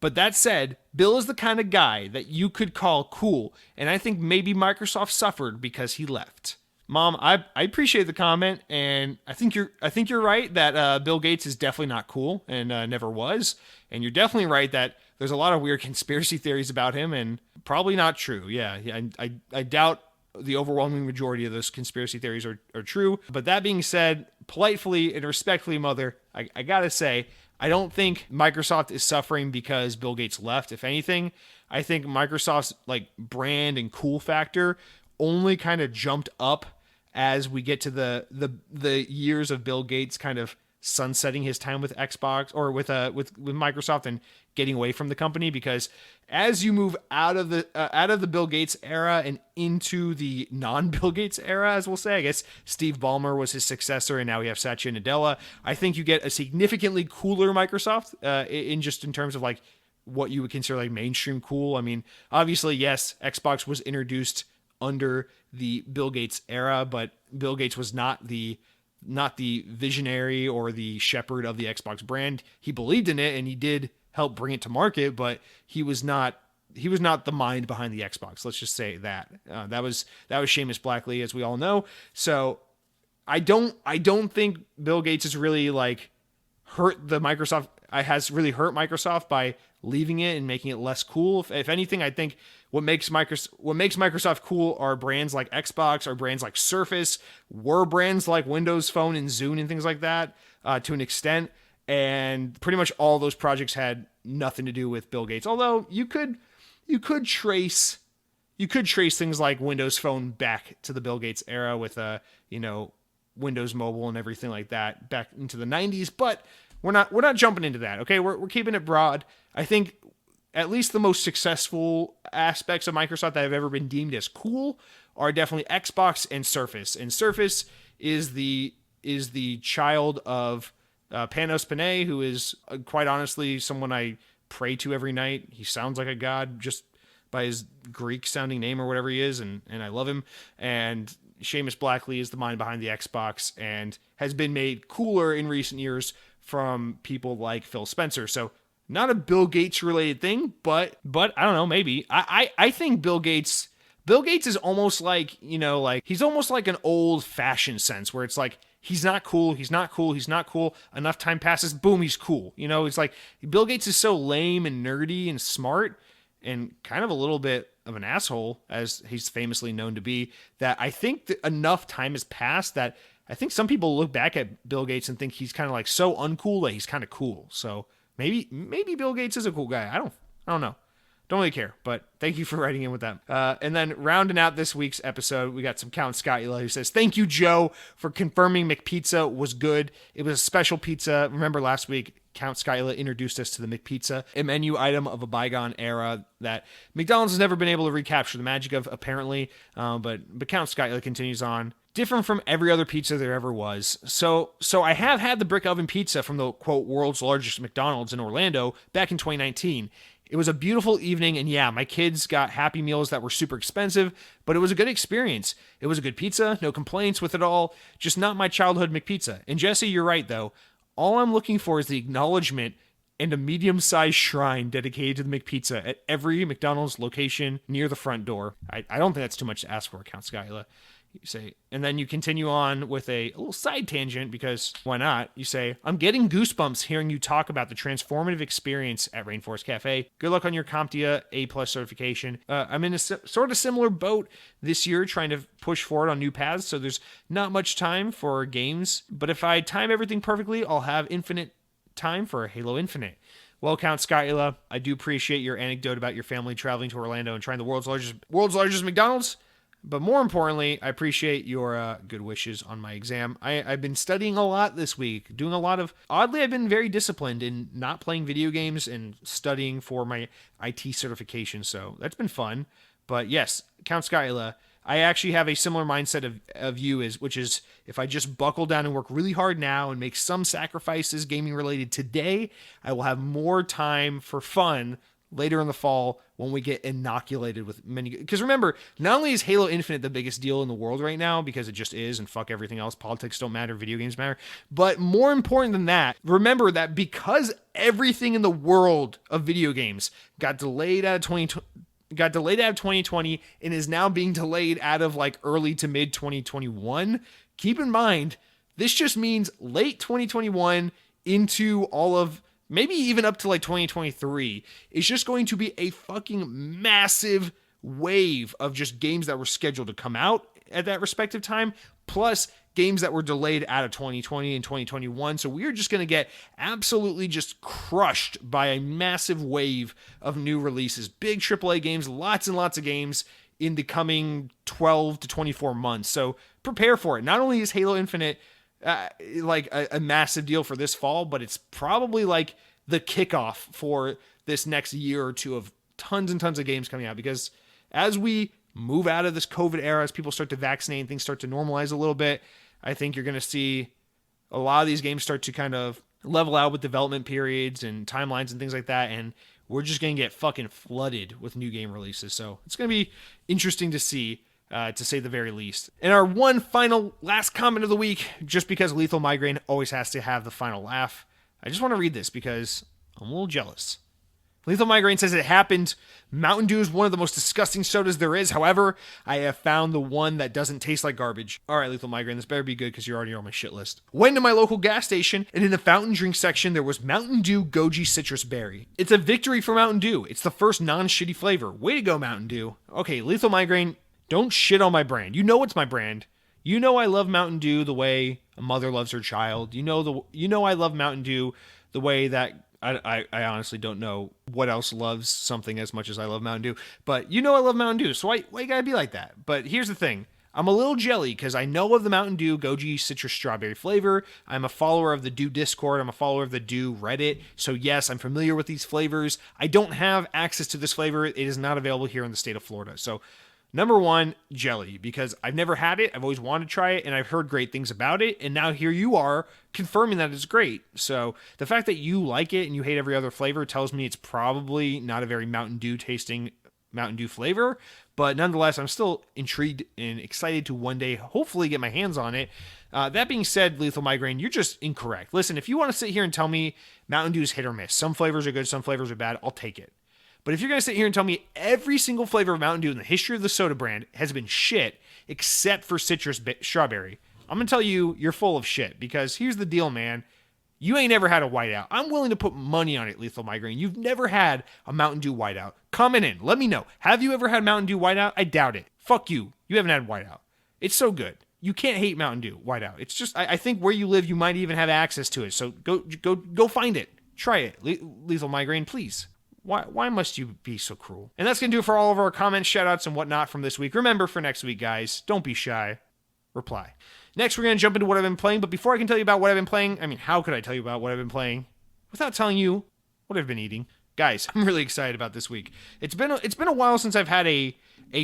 But that said, Bill is the kind of guy that you could call cool, and I think maybe Microsoft suffered because he left." Mom, I appreciate the comment, and I think you're right that Bill Gates is definitely not cool and never was, and you're definitely right that there's a lot of weird conspiracy theories about him, and probably not true. Yeah, I doubt the overwhelming majority of those conspiracy theories are true. But that being said, politely and respectfully, Mother, I gotta say, I don't think Microsoft is suffering because Bill Gates left. If anything, I think Microsoft's like brand and cool factor only kind of jumped up as we get to the years of Bill Gates kind of sunsetting his time with Xbox or with Microsoft and getting away from the company, because as you move out of the Bill Gates era and into the non-Bill Gates era, as we'll say, I guess Steve Ballmer was his successor, and now we have Satya Nadella. I think you get a significantly cooler Microsoft in terms of like what you would consider like mainstream cool. I mean, obviously, yes, Xbox was introduced under the Bill Gates era, but Bill Gates was not the visionary or the shepherd of the Xbox brand. He believed in it and he did help bring it to market, but he was not the mind behind the Xbox. Let's just say that. That was Seamus Blackley, as we all know. So I don't think Bill Gates has really like has really hurt Microsoft by leaving it and making it less cool. If anything, I think what makes Microsoft cool are brands like Xbox, or brands like Surface, were brands like Windows Phone and Zune and things like that to an extent. And pretty much all those projects had nothing to do with Bill Gates. Although you could trace things like Windows Phone back to the Bill Gates era with Windows Mobile and everything like that back into the 90s, but we're not jumping into that. Okay, we're keeping it broad. I think at least the most successful aspects of Microsoft that have ever been deemed as cool are definitely Xbox and Surface. And Surface is the child of Panos Panay, who is quite honestly someone I pray to every night. He sounds like a god just by his Greek sounding name or whatever he is, and I love him. And Seamus Blackley is the mind behind the Xbox and has been made cooler in recent years from people like Phil Spencer. So not a Bill Gates related thing, but I don't know, maybe. I think Bill Gates is almost like, he's almost like an old fashioned sense where it's like, he's not cool. Enough time passes, boom, he's cool. It's like Bill Gates is so lame and nerdy and smart and kind of a little bit of an asshole, as he's famously known to be, that I think that enough time has passed that I think some people look back at Bill Gates and think he's kind of like so uncool that he's kind of cool. So maybe Bill Gates is a cool guy. I don't know. Don't really care, but thank you for writing in with that. And then rounding out this week's episode, we got some Count Skyla who says, "Thank you, Joe, for confirming McPizza was good. It was a special pizza. Remember last week, Count Skyla introduced us to the McPizza, a menu item of a bygone era that McDonald's has never been able to recapture the magic of, apparently. But Count Skyla continues on. Different from every other pizza there ever was. So I have had the brick oven pizza from the, quote, world's largest McDonald's in Orlando back in 2019. It was a beautiful evening, and yeah, my kids got Happy Meals that were super expensive, but it was a good experience. It was a good pizza, no complaints with it all, just not my childhood McPizza. And Jesse, you're right, though. All I'm looking for is the acknowledgement and a medium-sized shrine dedicated to the McPizza at every McDonald's location near the front door. I don't think that's too much to ask for, Count Skyla. You say, and then you continue on with a little side tangent, because why not? You say, "I'm getting goosebumps hearing you talk about the transformative experience at Rainforest Cafe. Good luck on your CompTIA A+ certification. I'm in a sort of similar boat this year, trying to push forward on new paths, so there's not much time for games. But if I time everything perfectly, I'll have infinite time for Halo Infinite. Well, Count Skyla, I do appreciate your anecdote about your family traveling to Orlando and trying the world's largest McDonald's. But more importantly, I appreciate your good wishes on my exam. I've been studying a lot this week, doing a lot of... Oddly, I've been very disciplined in not playing video games and studying for my IT certification, so that's been fun. But yes, Count Skyla, I actually have a similar mindset of you, which is if I just buckle down and work really hard now and make some sacrifices gaming related today, I will have more time for fun later in the fall when we get inoculated with many... Because remember, not only is Halo Infinite the biggest deal in the world right now, because it just is, and fuck everything else, politics don't matter, video games matter, but more important than that, remember that because everything in the world of video games got delayed out of 2020 and is now being delayed out of like early to mid 2021, keep in mind, this just means late 2021 into all of... maybe even up to like 2023, is just going to be a fucking massive wave of just games that were scheduled to come out at that respective time, plus games that were delayed out of 2020 and 2021. So we're just going to get absolutely just crushed by a massive wave of new releases, big AAA games, lots and lots of games in the coming 12 to 24 months. So prepare for it. Not only is Halo Infinite like a massive deal for this fall, but it's probably like the kickoff for this next year or two of tons and tons of games coming out, because as we move out of this COVID era, as people start to vaccinate and things start to normalize a little bit, I think you're going to see a lot of these games start to kind of level out with development periods and timelines and things like that, and we're just going to get fucking flooded with new game releases. So it's going to be interesting to see, to say the very least. And our one final last comment of the week, just because Lethal Migraine always has to have the final laugh, I just want to read this because I'm a little jealous. Lethal Migraine says, it happened. Mountain Dew is one of the most disgusting sodas there is. However, I have found the one that doesn't taste like garbage. All right, Lethal Migraine, this better be good because you're already on my shit list. Went to my local gas station, and in the fountain drink section, there was Mountain Dew Goji Citrus Berry. It's a victory for Mountain Dew. It's the first non-shitty flavor. Way to go, Mountain Dew. Okay, Lethal Migraine, don't shit on my brand. You know it's my brand. You know I love Mountain Dew the way a mother loves her child. You know I love Mountain Dew the way that I honestly don't know what else loves something as much as I love Mountain Dew. But you know I love Mountain Dew, so why you gotta be like that? But here's the thing. I'm a little jelly because I know of the Mountain Dew Goji Citrus Strawberry flavor. I'm a follower of the Dew Discord. I'm a follower of the Dew Reddit. So yes, I'm familiar with these flavors. I don't have access to this flavor. It is not available here in the state of Florida. So number one, jelly, because I've never had it. I've always wanted to try it, and I've heard great things about it. And now here you are confirming that it's great. So the fact that you like it and you hate every other flavor tells me it's probably not a very Mountain Dew tasting Mountain Dew flavor. But nonetheless, I'm still intrigued and excited to one day hopefully get my hands on it. That being said, Lethal Migraine, you're just incorrect. Listen, if you want to sit here and tell me Mountain Dew's hit or miss, some flavors are good, some flavors are bad, I'll take it. But if you're going to sit here and tell me every single flavor of Mountain Dew in the history of the soda brand has been shit except for citrus strawberry, I'm going to tell you you're full of shit, because here's the deal, man. You ain't ever had a whiteout. I'm willing to put money on it, Lethal Migraine. You've never had a Mountain Dew whiteout. Comment in. Let me know. Have you ever had Mountain Dew whiteout? I doubt it. Fuck you. You haven't had whiteout. It's so good. You can't hate Mountain Dew whiteout. It's just, I think where you live, you might even have access to it. So go find it. Try it. Lethal Migraine, please. Why must you be so cruel? And that's going to do it for all of our comments, shout-outs, and whatnot from this week. Remember, for next week, guys, don't be shy. Reply. Next, we're going to jump into what I've been playing. But before I can tell you about what I've been playing, I mean, how could I tell you about what I've been playing without telling you what I've been eating? Guys, I'm really excited about this week. It's been a while since I've had a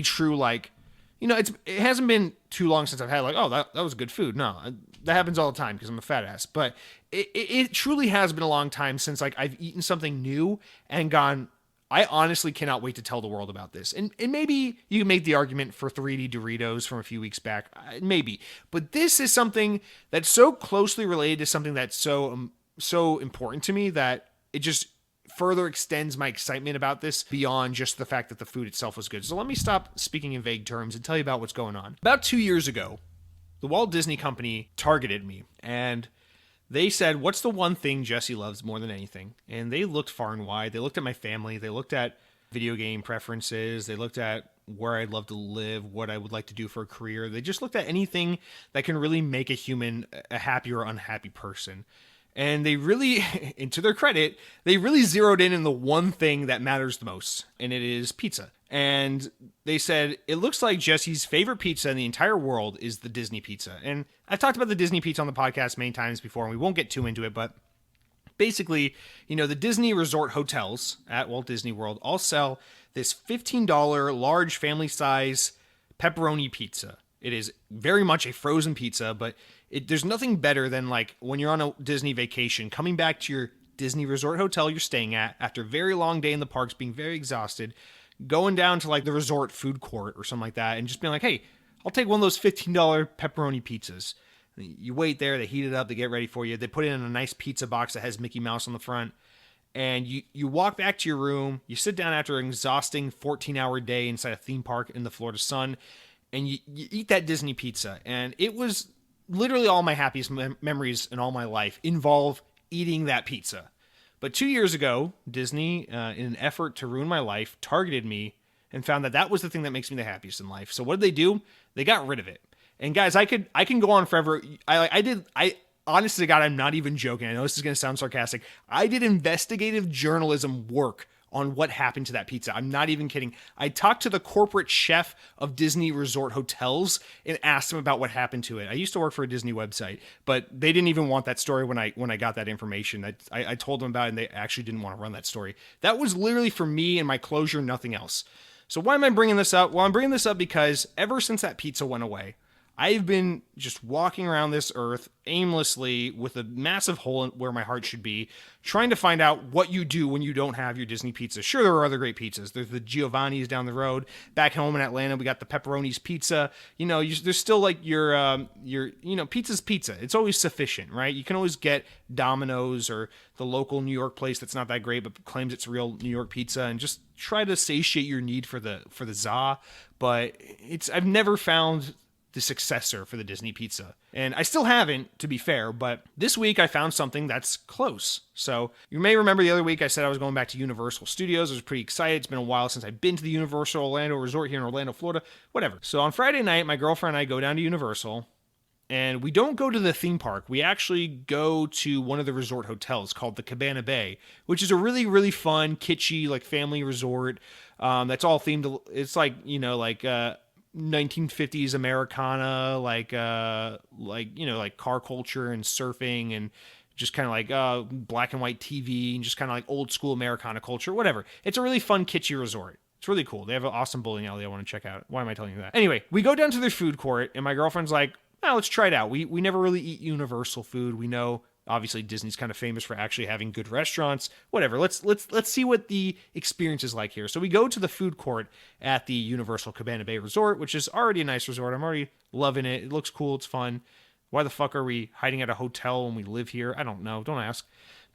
true, like, you know, it hasn't been too long since I've had, like, oh, that was good food. No, that happens all the time because I'm a fat ass. But it truly has been a long time since, like, I've eaten something new and gone, I honestly cannot wait to tell the world about this. And maybe you can make the argument for 3D Doritos from a few weeks back. Maybe. But this is something that's so closely related to something that's so important to me that it just further extends my excitement about this beyond just the fact that the food itself was good. So let me stop speaking in vague terms and tell you about what's going on. About 2 years ago, the Walt Disney Company targeted me, and they said, what's the one thing Jesse loves more than anything? And they looked far and wide. They looked at my family. They looked at video game preferences. They looked at where I'd love to live, what I would like to do for a career. They just looked at anything that can really make a human a happy or unhappy person. And they really, and to their credit, they really zeroed in the one thing that matters the most, and it is pizza. And they said, it looks like Jesse's favorite pizza in the entire world is the Disney pizza. And I've talked about the Disney pizza on the podcast many times before, and we won't get too into it, but basically, the Disney resort hotels at Walt Disney World all sell this $15 large family size pepperoni pizza. It is very much a frozen pizza, but there's nothing better than like when you're on a Disney vacation, coming back to your Disney resort hotel you're staying at after a very long day in the parks, being very exhausted, going down to like the resort food court or something like that, and just being like, hey, I'll take one of those $15 pepperoni pizzas. You wait there, they heat it up, they get ready for you, they put it in a nice pizza box that has Mickey Mouse on the front, and you walk back to your room, you sit down after an exhausting 14-hour day inside a theme park in the Florida sun, and you eat that Disney pizza. And it was literally all my happiest memories in all my life involve eating that pizza. But 2 years ago, Disney, in an effort to ruin my life, targeted me and found that was the thing that makes me the happiest in life. So what did they do? They got rid of it. And guys, I can go on forever. I honestly to God, I'm not even joking. I know this is going to sound sarcastic. I did investigative journalism work on what happened to that pizza. I'm not even kidding. I talked to the corporate chef of Disney Resort Hotels and asked him about what happened to it. I used to work for a Disney website, but they didn't even want that story when I got that information. I told them about it, and they actually didn't want to run that story. That was literally for me and my closure, nothing else. So why am I bringing this up? Well, I'm bringing this up because ever since that pizza went away, I've been just walking around this earth aimlessly with a massive hole where my heart should be, trying to find out what you do when you don't have your Disney pizza. Sure, there are other great pizzas. There's the Giovanni's down the road. Back home in Atlanta, we got the Pepperoni's Pizza. There's still like your pizza's pizza. It's always sufficient, right? You can always get Domino's or the local New York place that's not that great but claims it's real New York pizza, and just try to satiate your need for the za. But I've never found the successor for the Disney pizza. And I still haven't, to be fair, but this week I found something that's close. So you may remember the other week I said I was going back to Universal Studios. I was pretty excited. It's been a while since I've been to the Universal Orlando Resort here in Orlando, Florida, whatever. So on Friday night, my girlfriend and I go down to Universal, and we don't go to the theme park. We actually go to one of the resort hotels called the Cabana Bay, which is a really, really fun, kitschy, like family resort. That's all themed. It's like, 1950s Americana, like car culture and surfing and just kind of like black and white TV and just kind of like old school Americana culture, whatever. It's a really fun, kitschy resort. It's really cool. They have an awesome bowling alley I want to check out. Why am I telling you that? Anyway, we go down to their food court, and my girlfriend's like, let's try it out. We never really eat Universal food. We know obviously Disney's kind of famous for actually having good restaurants. Whatever. Let's see what the experience is like here. So we go to the food court at the Universal Cabana Bay Resort, which is already a nice resort. I'm already loving it. It looks cool. It's fun. Why the fuck are we hiding at a hotel when we live here? I don't know. Don't ask.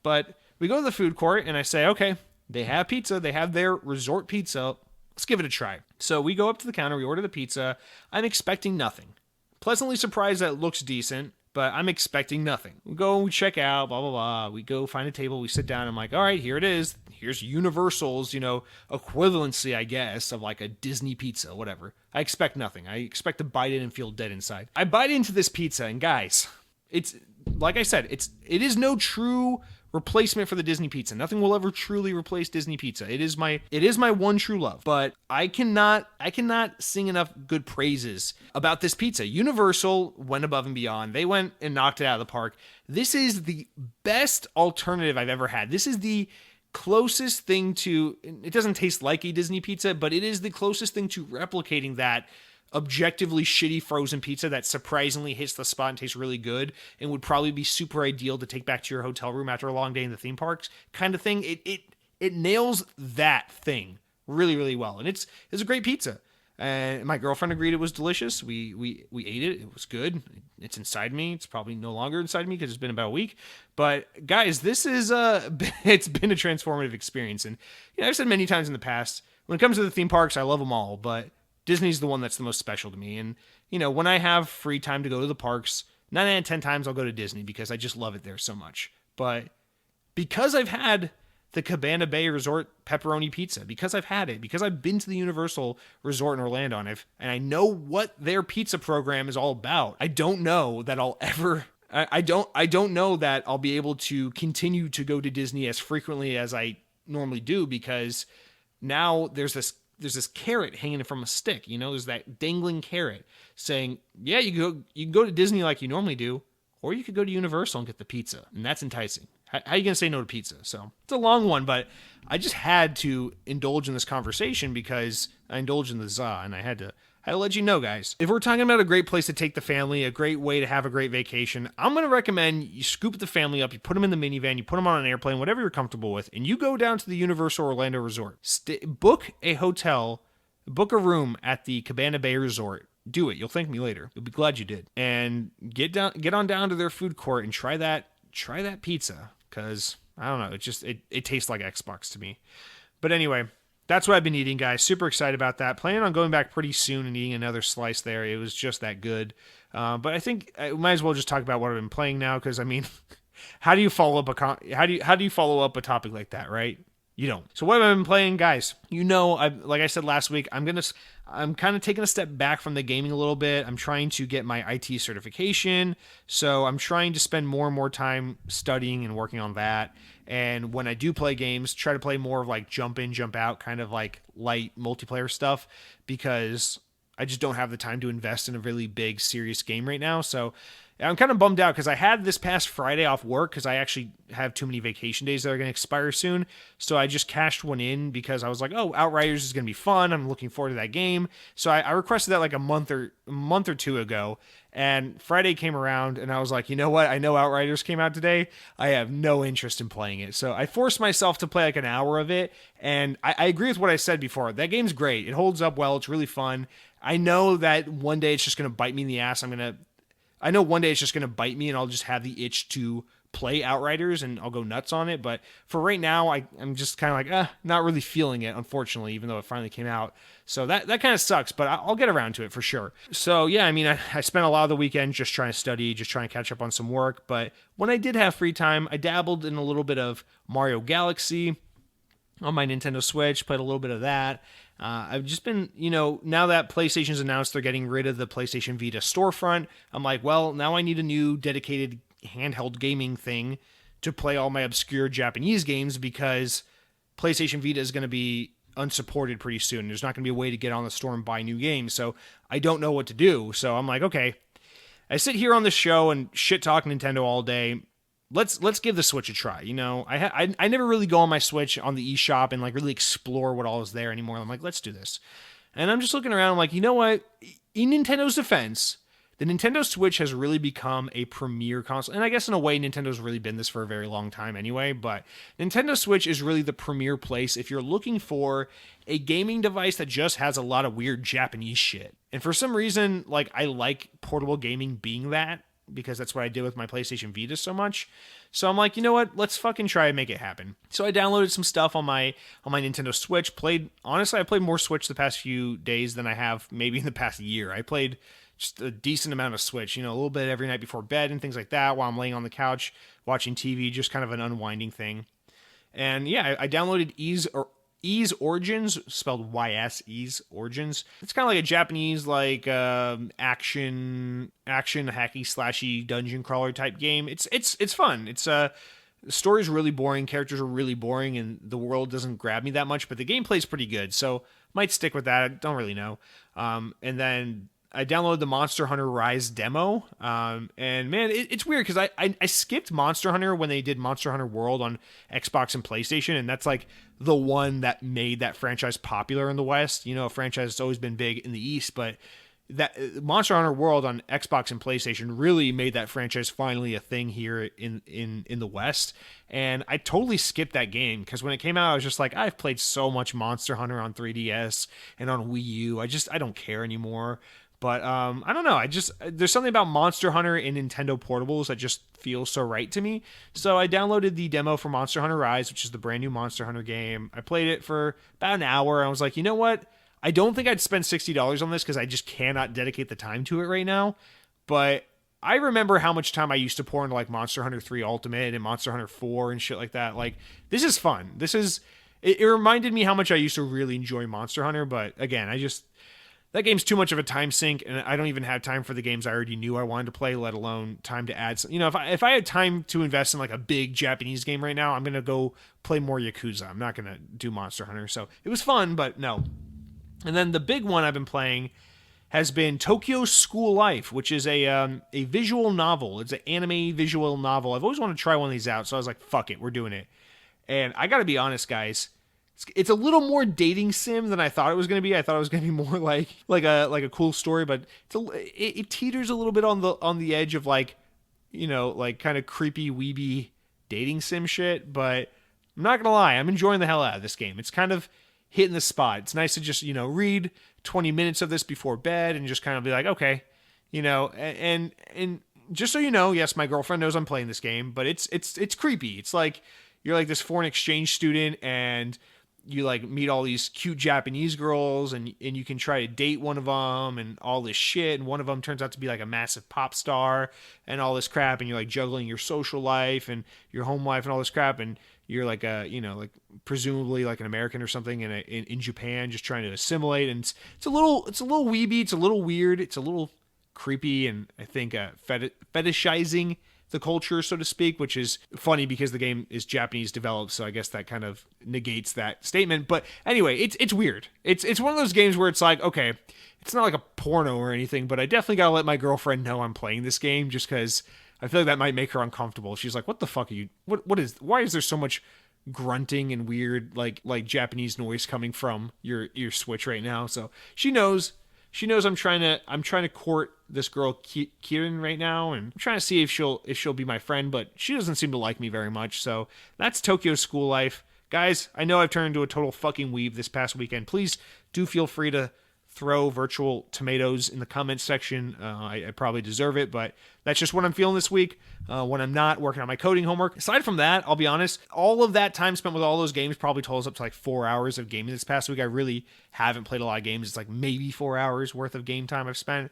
But we go to the food court, and I say, okay, they have pizza. They have their resort pizza. Let's give it a try. So we go up to the counter. We order the pizza. I'm expecting nothing. Pleasantly surprised that it looks decent, but I'm expecting nothing. We go, we check out, blah, blah, blah. We go find a table, we sit down. I'm like, all right, here it is. Here's Universal's, equivalency, I guess, of like a Disney pizza, whatever. I expect nothing. I expect to bite it and feel dead inside. I bite into this pizza, and guys, it's, like I said, it is no true replacement for the Disney pizza. Nothing will ever truly replace Disney pizza. It is my one true love. But I cannot sing enough good praises about this pizza. Universal went above and beyond. They went and knocked it out of the park. This is the best alternative I've ever had. This is the closest thing to, it doesn't taste like a Disney pizza, but it is the closest thing to replicating that objectively shitty frozen pizza that surprisingly hits the spot and tastes really good and would probably be super ideal to take back to your hotel room after a long day in the theme parks kind of thing. It nails that thing really, really well. And it's a great pizza. And my girlfriend agreed it was delicious. We ate it. It was good. It's inside me. It's probably no longer inside me because it's been about a week. But guys, this is it's been a transformative experience. And I've said many times in the past, when it comes to the theme parks, I love them all, but Disney's the one that's the most special to me. And, when I have free time to go to the parks, 9 out of 10 times I'll go to Disney because I just love it there so much. But because I've had the Cabana Bay Resort pepperoni pizza, because I've had it, because I've been to the Universal Resort in Orlando, and I know what their pizza program is all about, I don't know that I'll ever I don't know that I'll be able to continue to go to Disney as frequently as I normally do, because now there's this carrot hanging from a stick. There's that dangling carrot saying, yeah, you can go to Disney like you normally do, or you could go to Universal and get the pizza, and that's enticing. How are you gonna say no to pizza? So it's a long one, but I just had to indulge in this conversation because I indulged in the za, and I had to let you know, guys. If we're talking about a great place to take the family, a great way to have a great vacation, I'm going to recommend you scoop the family up, you put them in the minivan, you put them on an airplane, whatever you're comfortable with, and you go down to the Universal Orlando Resort. Book a hotel, book a room at the Cabana Bay Resort. Do it. You'll thank me later. You'll be glad you did. And get on down to their food court and try that pizza, because I don't know, it tastes like Xbox to me. But anyway, that's what I've been eating, guys. Super excited about that. Planning on going back pretty soon and eating another slice there. It was just that good. But I think I might as well just talk about what I've been playing now, because I mean, how do you follow up a topic like that, right? You don't. So what have I been playing, guys? Like I said last week, I'm kind of taking a step back from the gaming a little bit. I'm trying to get my IT certification, so I'm trying to spend more and more time studying and working on that. And when I do play games, try to play more of like jump in, jump out, kind of like light multiplayer stuff, because I just don't have the time to invest in a really big, serious game right now. So I'm kind of bummed out because I had this past Friday off work because I actually have too many vacation days that are going to expire soon. So I just cashed one in because I was like, oh, Outriders is going to be fun. I'm looking forward to that game. So I requested that like a month or two ago. And Friday came around and I was like, you know what? I know Outriders came out today. I have no interest in playing it. So I forced myself to play like an hour of it. And I agree with what I said before. That game's great. It holds up well. It's really fun. I know that one day it's just going to bite me in the ass. I know one day it's just going to bite me and I'll just have the itch to play Outriders and I'll go nuts on it. But for right now, I'm just kind of like, not really feeling it, unfortunately, even though it finally came out. So that kind of sucks, but I'll get around to it for sure. So yeah, I mean, I spent a lot of the weekend just trying to study, just trying to catch up on some work. But when I did have free time, I dabbled in a little bit of Mario Galaxy on my Nintendo Switch, played a little bit of that. I've just been, now that PlayStation's announced they're getting rid of the PlayStation Vita storefront, I'm like, well, now I need a new dedicated handheld gaming thing to play all my obscure Japanese games, because PlayStation Vita is going to be unsupported pretty soon. There's not going to be a way to get on the store and buy new games, so I don't know what to do. So I'm like, okay, I sit here on the show and shit talk Nintendo all day. Let's give the Switch a try. I never really go on my Switch on the eShop and like really explore what all is there anymore. I'm like, let's do this. And I'm just looking around. I'm like, you know what? In Nintendo's defense, the Nintendo Switch has really become a premier console. And I guess in a way, Nintendo's really been this for a very long time anyway. But Nintendo Switch is really the premier place if you're looking for a gaming device that just has a lot of weird Japanese shit. And for some reason, like, I like portable gaming being that, because that's what I did with my PlayStation Vita so much. So I'm like, you know what? Let's fucking try and make it happen. So I downloaded some stuff on my Nintendo Switch. Honestly, I played more Switch the past few days than I have maybe in the past year. I played just a decent amount of Switch, a little bit every night before bed and things like that while I'm laying on the couch watching TV, just kind of an unwinding thing. And yeah, I downloaded Ys Origins, spelled Y-S, Ys Origins. It's kind of like a Japanese, like, action hacky slashy dungeon crawler type game. It's fun. The story's really boring, characters are really boring, and the world doesn't grab me that much, but the gameplay's pretty good, so might stick with that. I don't really know. And then I downloaded the Monster Hunter Rise demo, and man, it's weird because I skipped Monster Hunter when they did Monster Hunter World on Xbox and PlayStation, and that's like the one that made that franchise popular in the West. A franchise that's always been big in the East, but that Monster Hunter World on Xbox and PlayStation really made that franchise finally a thing here in the West. And I totally skipped that game because when it came out, I was just like, I've played so much Monster Hunter on 3DS and on Wii U. I don't care anymore. But I don't know. There's something about Monster Hunter in Nintendo portables that just feels so right to me. So I downloaded the demo for Monster Hunter Rise, which is the brand new Monster Hunter game. I played it for about an hour. I was like, you know what? I don't think I'd spend $60 on this because I just cannot dedicate the time to it right now. But I remember how much time I used to pour into like Monster Hunter 3 Ultimate and Monster Hunter 4 and shit like that. Like, this is fun. It reminded me how much I used to really enjoy Monster Hunter. But again, that game's too much of a time sink, and I don't even have time for the games I already knew I wanted to play, let alone time to add some. If I had time to invest in like a big Japanese game right now, I'm gonna go play more Yakuza. I'm not gonna do Monster Hunter. So it was fun, but no. And then the big one I've been playing has been Tokyo School Life, which is a visual novel. It's an anime visual novel. I've always wanted to try one of these out, so I was like, fuck it, we're doing it. And I gotta be honest, guys, it's a little more dating sim than I thought it was gonna be. I thought it was gonna be more like a cool story, but it teeters a little bit on the edge of like kind of creepy weeby dating sim shit. But I'm not gonna lie, I'm enjoying the hell out of this game. It's kind of hitting the spot. It's nice to just read 20 minutes of this before bed and just kind of be like, okay, and just so you know, yes, my girlfriend knows I'm playing this game, but it's creepy. It's like you're like this foreign exchange student and you like meet all these cute Japanese girls and you can try to date one of them and all this shit. And one of them turns out to be like a massive pop star and all this crap. And you're like juggling your social life and your home life and all this crap. And you're like like presumably like an American or something in Japan, just trying to assimilate. And it's a little weeby. It's a little weird. It's a little creepy. And I think fetishizing the culture, so to speak, which is funny because the game is Japanese developed. So I guess that kind of negates that statement. But anyway, it's weird. It's one of those games where it's like, okay, it's not like a porno or anything, but I definitely got to let my girlfriend know I'm playing this game just because I feel like that might make her uncomfortable. She's like, what the fuck are you, why is there so much grunting and weird, like Japanese noise coming from your Switch right now? So she knows I'm trying to court this girl Kieran right now, and I'm trying to see if she'll be my friend, but she doesn't seem to like me very much. So that's Tokyo School Life. Guys, I know I've turned into a total fucking weeb this past weekend. Please do feel free to throw virtual tomatoes in the comments section. I probably deserve it, but that's just what I'm feeling this week when I'm not working on my coding homework. Aside from that, I'll be honest, all of that time spent with all those games probably totals up to like 4 hours of gaming this past week. I really haven't played a lot of games. It's like maybe 4 hours worth of game time I've spent.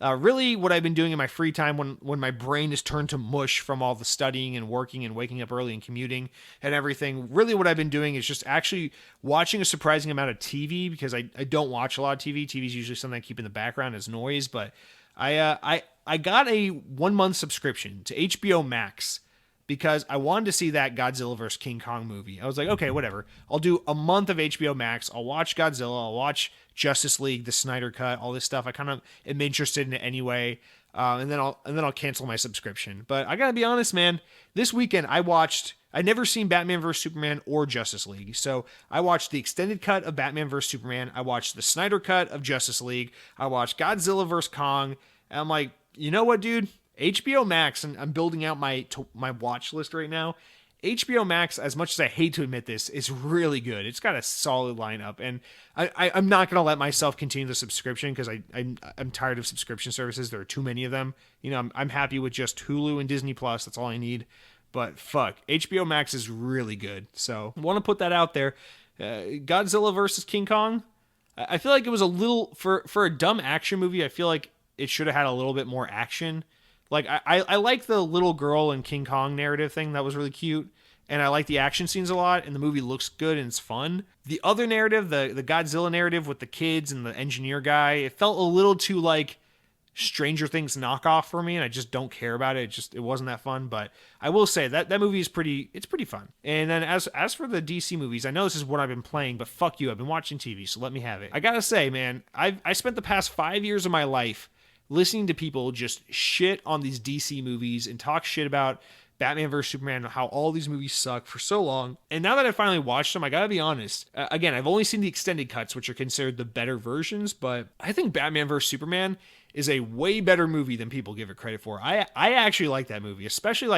Really, what I've been doing in my free time when my brain is turned to mush from all the studying and working and waking up early and commuting and everything, really what I've been doing is just actually watching a surprising amount of TV because I don't watch a lot of TV. TV is usually something I keep in the background as noise, but I got a 1 month subscription to HBO Max because I wanted to see that Godzilla vs. King Kong movie. I was like, okay, whatever. I'll do a month of HBO Max. I'll watch Godzilla. I'll watch Justice League, the Snyder Cut, all this stuff. I kind of am interested in it anyway. And then I'll cancel my subscription. But I gotta be honest, man. This weekend I'd never seen Batman vs. Superman or Justice League. So I watched the extended cut of Batman vs. Superman. I watched the Snyder Cut of Justice League. I watched Godzilla vs. Kong. And I'm like, you know what, dude? HBO Max, and I'm building out my watch list right now. HBO Max, as much as I hate to admit this, is really good. It's got a solid lineup, and I'm not going to let myself continue the subscription because I'm tired of subscription services. There are too many of them. I'm happy with just Hulu and Disney Plus. That's all I need. But fuck, HBO Max is really good. So I want to put that out there. Godzilla versus King Kong. I feel like it was a little for a dumb action movie. I feel like it should have had a little bit more action. Like, I like the little girl and King Kong narrative thing. That was really cute. And I like the action scenes a lot. And the movie looks good and it's fun. The other narrative, the Godzilla narrative with the kids and the engineer guy, it felt a little too, like, Stranger Things knockoff for me. And I just don't care about it. It wasn't that fun. But I will say that movie is pretty fun. And then as for the DC movies, I know this is what I've been playing, but fuck you. I've been watching TV, so let me have it. I gotta say, man, I spent the past 5 years of my life listening to people just shit on these DC movies and talk shit about Batman vs. Superman, how all these movies suck for so long. And now that I finally watched them, I gotta be honest. Again, I've only seen the extended cuts, which are considered the better versions, but I think Batman vs. Superman is a way better movie than people give it credit for. I actually like that movie, especially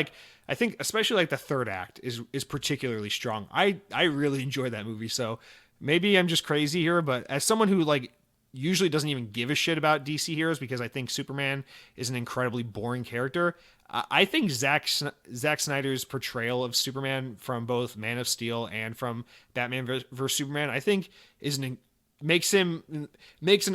the third act is particularly strong. I really enjoy that movie. So maybe I'm just crazy here, but as someone who usually doesn't even give a shit about DC heroes because I think Superman is an incredibly boring character, I think Zack Snyder's portrayal of Superman from both Man of Steel and from Batman vs. Superman, I think makes an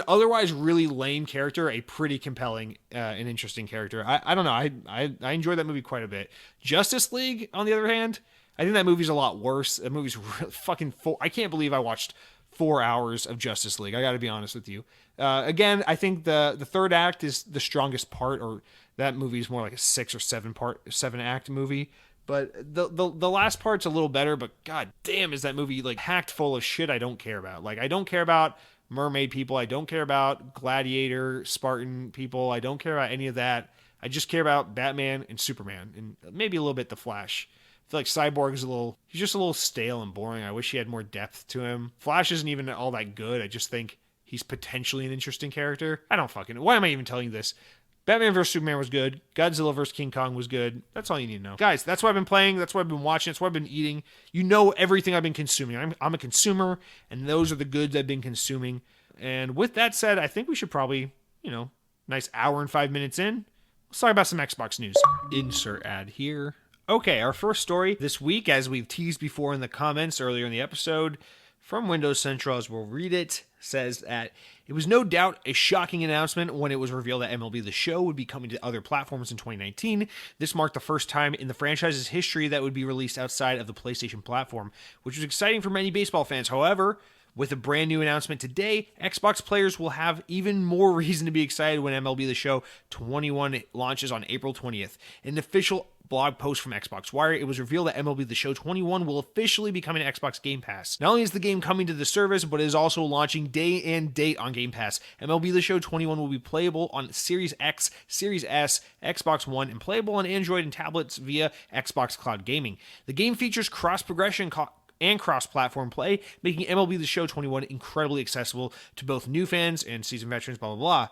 otherwise really lame character a pretty compelling and interesting character. I don't know. I enjoy that movie quite a bit. Justice League, on the other hand, I think that movie's a lot worse. That movie's really fucking full. I can't believe I watched 4 hours of Justice League. I got to be honest with you. Again, I think the third act is the strongest part, or that movie is more like a 6 or 7 act movie. But the last part's a little better, but god damn is that movie like packed full of shit I don't care about. Like I don't care about mermaid people, I don't care about gladiator, Spartan people, I don't care about any of that. I just care about Batman and Superman and maybe a little bit the Flash. I feel like Cyborg is he's just a little stale and boring. I wish he had more depth to him. Flash isn't even all that good. I just think he's potentially an interesting character. Why am I even telling you this? Batman vs. Superman was good. Godzilla vs. King Kong was good. That's all you need to know. Guys, that's what I've been playing. That's what I've been watching. That's what I've been eating. You know everything I've been consuming. I'm a consumer, and those are the goods I've been consuming. And with that said, I think we should probably, nice hour and 5 minutes in, let's talk about some Xbox news. Insert ad here. Okay, our first story this week, as we've teased before in the comments earlier in the episode, from Windows Central, as we'll read it, says that it was no doubt a shocking announcement when it was revealed that MLB The Show would be coming to other platforms in 2019. This marked the first time in the franchise's history that would be released outside of the PlayStation platform, which was exciting for many baseball fans. However, with a brand new announcement today, Xbox players will have even more reason to be excited when MLB The Show 21 launches on April 20th. An official blog post from Xbox Wire, it was revealed that MLB The Show 21 will officially be coming to Xbox Game Pass. Not only is the game coming to the service, but it is also launching day and date on Game Pass. MLB The Show 21 will be playable on Series X, Series S, Xbox One, and playable on Android and tablets via Xbox Cloud Gaming. The game features cross-progression and cross-platform play, making MLB The Show 21 incredibly accessible to both new fans and seasoned veterans, blah, blah, blah.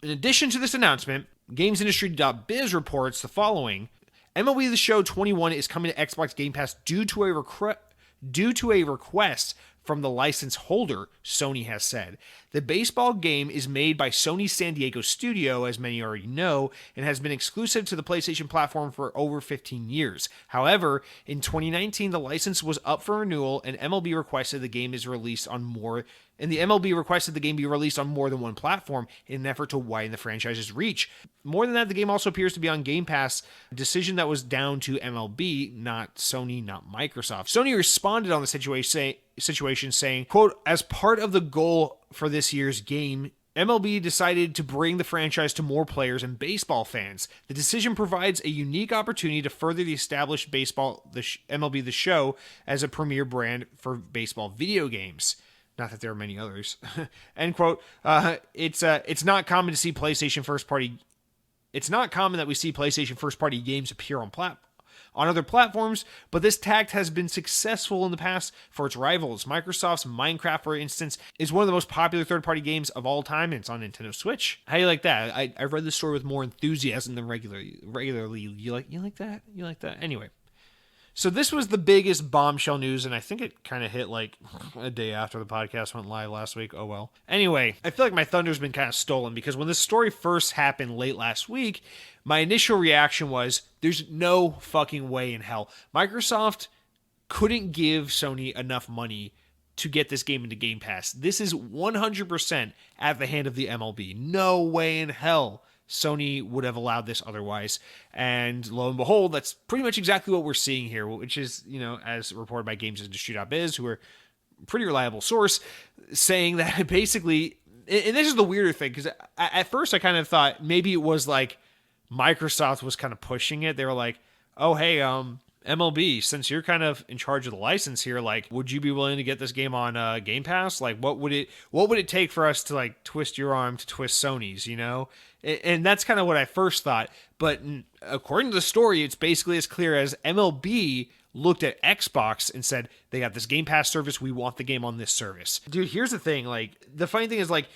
In addition to this announcement, GamesIndustry.biz reports the following. MLB The Show 21 is coming to Xbox Game Pass due to a request from the license holder, Sony has said. The baseball game is made by Sony's San Diego studio, as many already know, and has been exclusive to the PlayStation platform for over 15 years. However, in 2019, the license was up for renewal, and MLB requested the game be released on more than one platform in an effort to widen the franchise's reach. More than that, the game also appears to be on Game Pass, a decision that was down to MLB, not Sony, not Microsoft. Sony responded on the situation saying, quote, as part of the goal for this year's game, MLB decided to bring the franchise to more players and baseball fans. The decision provides a unique opportunity to further the established MLB The Show as a premier brand for baseball video games. Not that there are many others. End quote. It's not common to see PlayStation first party. It's not common that we see PlayStation first party games appear on other platforms, but this tact has been successful in the past for its rivals. Microsoft's Minecraft, for instance, is one of the most popular third-party games of all time, and it's on Nintendo Switch. How do you like that? I read this story with more enthusiasm than regularly. You like that? You like that? Anyway. So this was the biggest bombshell news, and I think it kind of hit like a day after the podcast went live last week. Oh well. Anyway, I feel like my thunder's been kind of stolen because when this story first happened late last week, my initial reaction was, there's no fucking way in hell. Microsoft couldn't give Sony enough money to get this game into Game Pass. This is 100% at the hand of the MLB. No way in hell Sony would have allowed this otherwise. And lo and behold, that's pretty much exactly what we're seeing here, which is, as reported by GamesIndustry.biz, who are a pretty reliable source, saying that basically, and this is the weirder thing, because at first I kind of thought maybe it was like Microsoft was kind of pushing it. They were like, oh, hey, MLB, since you're kind of in charge of the license here, like, would you be willing to get this game on Game Pass? Like, what would it take for us to like twist your arm to twist Sony's, And that's kind of what I first thought. But according to the story, it's basically as clear as MLB looked at Xbox and said, they got this Game Pass service, we want the game on this service. Dude, here's the thing. Like, the funny thing is, like,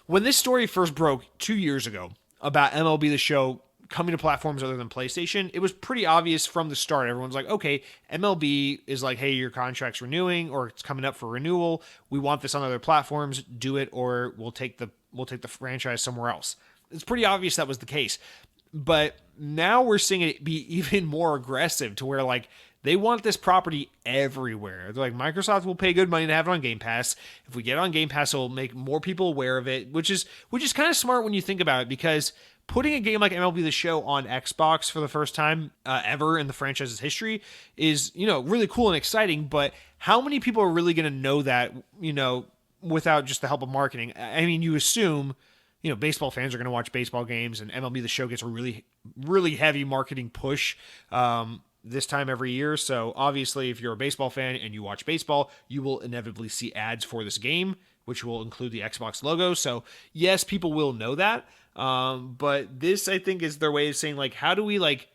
when this story first broke 2 years ago about MLB The Show coming to platforms other than PlayStation, it was pretty obvious from the start. Everyone's like, okay, MLB is like, hey, your contract's renewing or it's coming up for renewal. We want this on other platforms. Do it, or we'll take the franchise somewhere else. It's pretty obvious that was the case. But now we're seeing it be even more aggressive to where like they want this property everywhere. They're like, Microsoft will pay good money to have it on Game Pass. If we get it on Game Pass, it'll make more people aware of it, which is kind of smart when you think about it, because putting a game like MLB The Show on Xbox for the first time ever in the franchise's history is, really cool and exciting. But how many people are really going to know that, without just the help of marketing? I mean, you assume, baseball fans are going to watch baseball games, and MLB The Show gets a really, really heavy marketing push this time every year. So obviously, if you're a baseball fan and you watch baseball, you will inevitably see ads for this game, which will include the Xbox logo. So yes, people will know that. But this, I think, is their way of saying, like, how do we, like,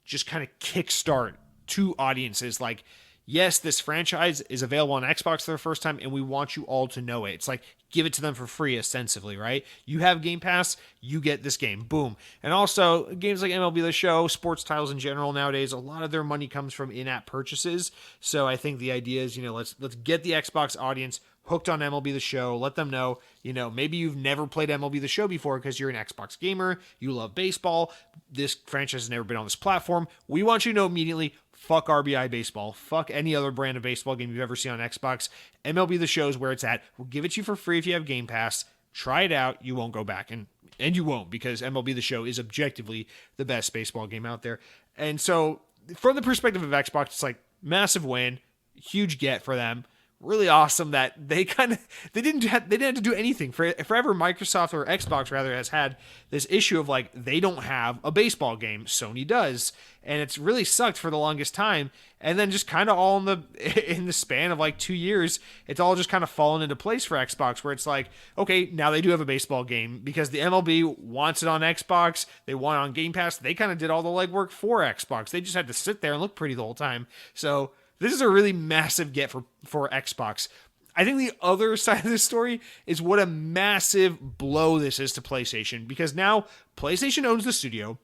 just kind of kickstart to audiences? Like, yes, this franchise is available on Xbox for the first time, and we want you all to know it. It's like, give it to them for free, ostensibly, right? You have Game Pass, you get this game. Boom. And also, games like MLB The Show, sports titles in general nowadays, a lot of their money comes from in-app purchases. So I think the idea is, let's get the Xbox audience hooked on MLB The Show. Let them know, maybe you've never played MLB The Show before because you're an Xbox gamer, you love baseball, this franchise has never been on this platform. We want you to know immediately, fuck RBI baseball, fuck any other brand of baseball game you've ever seen on Xbox. MLB The Show is where it's at. We'll give it to you for free if you have Game Pass. Try it out. You won't go back. And you won't, because MLB The Show is objectively the best baseball game out there. And so from the perspective of Xbox, it's like massive win, huge get for them. Really awesome that they didn't have to do anything. Forever Microsoft, or Xbox rather, has had this issue of, like, they don't have a baseball game. Sony does, and it's really sucked for the longest time. And then just kind of all in the span of like 2 years, it's all just kind of fallen into place for Xbox, where it's like, okay, now they do have a baseball game because the MLB wants it on Xbox. They want it on Game Pass. They kind of did all the legwork for Xbox. They just had to sit there and look pretty the whole time. So this is a really massive get for Xbox. I think the other side of this story is what a massive blow this is to PlayStation, because now PlayStation owns the studio.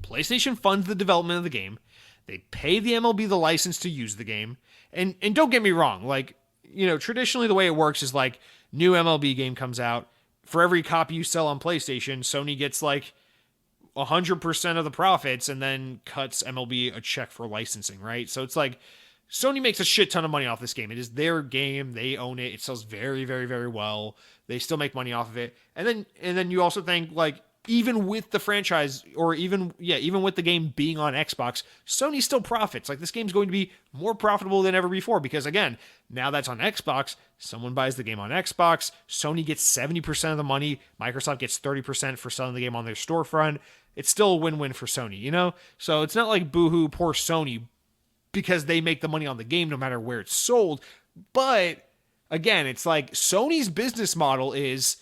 PlayStation funds the development of the game. They pay the MLB the license to use the game. And don't get me wrong, like, traditionally the way it works is, like, new MLB game comes out. For every copy you sell on PlayStation, Sony gets like 100% of the profits and then cuts MLB a check for licensing, right? So it's like, Sony makes a shit ton of money off this game. It is their game. They own it. It sells very, very, very well. They still make money off of it. And then you also think, like, even with the franchise, or even with the game being on Xbox, Sony still profits. Like, this game's going to be more profitable than ever before, because, again, now that's on Xbox, someone buys the game on Xbox, Sony gets 70% of the money, Microsoft gets 30% for selling the game on their storefront. It's still a win-win for Sony, So it's not like, boohoo, poor Sony, because they make the money on the game no matter where it's sold. But again, it's like, Sony's business model is,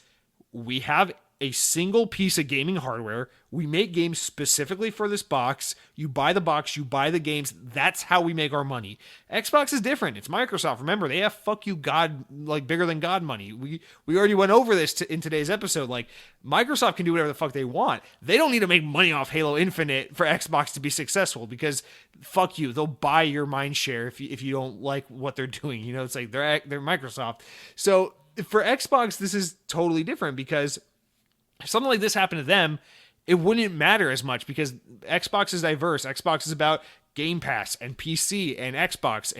we have a single piece of gaming hardware. We make games specifically for this box. You buy the box, you buy the games. That's how we make our money. Xbox is different. It's Microsoft. Remember, they have fuck you God, like, bigger than God money. We already went over this in today's episode. Like, Microsoft can do whatever the fuck they want. They don't need to make money off Halo Infinite for Xbox to be successful, because fuck you, they'll buy your mind share if you don't like what they're doing. It's like, they're Microsoft. So for Xbox, this is totally different, because if something like this happened to them, it wouldn't matter as much, because Xbox is diverse. Xbox is about Game Pass and PC and Xbox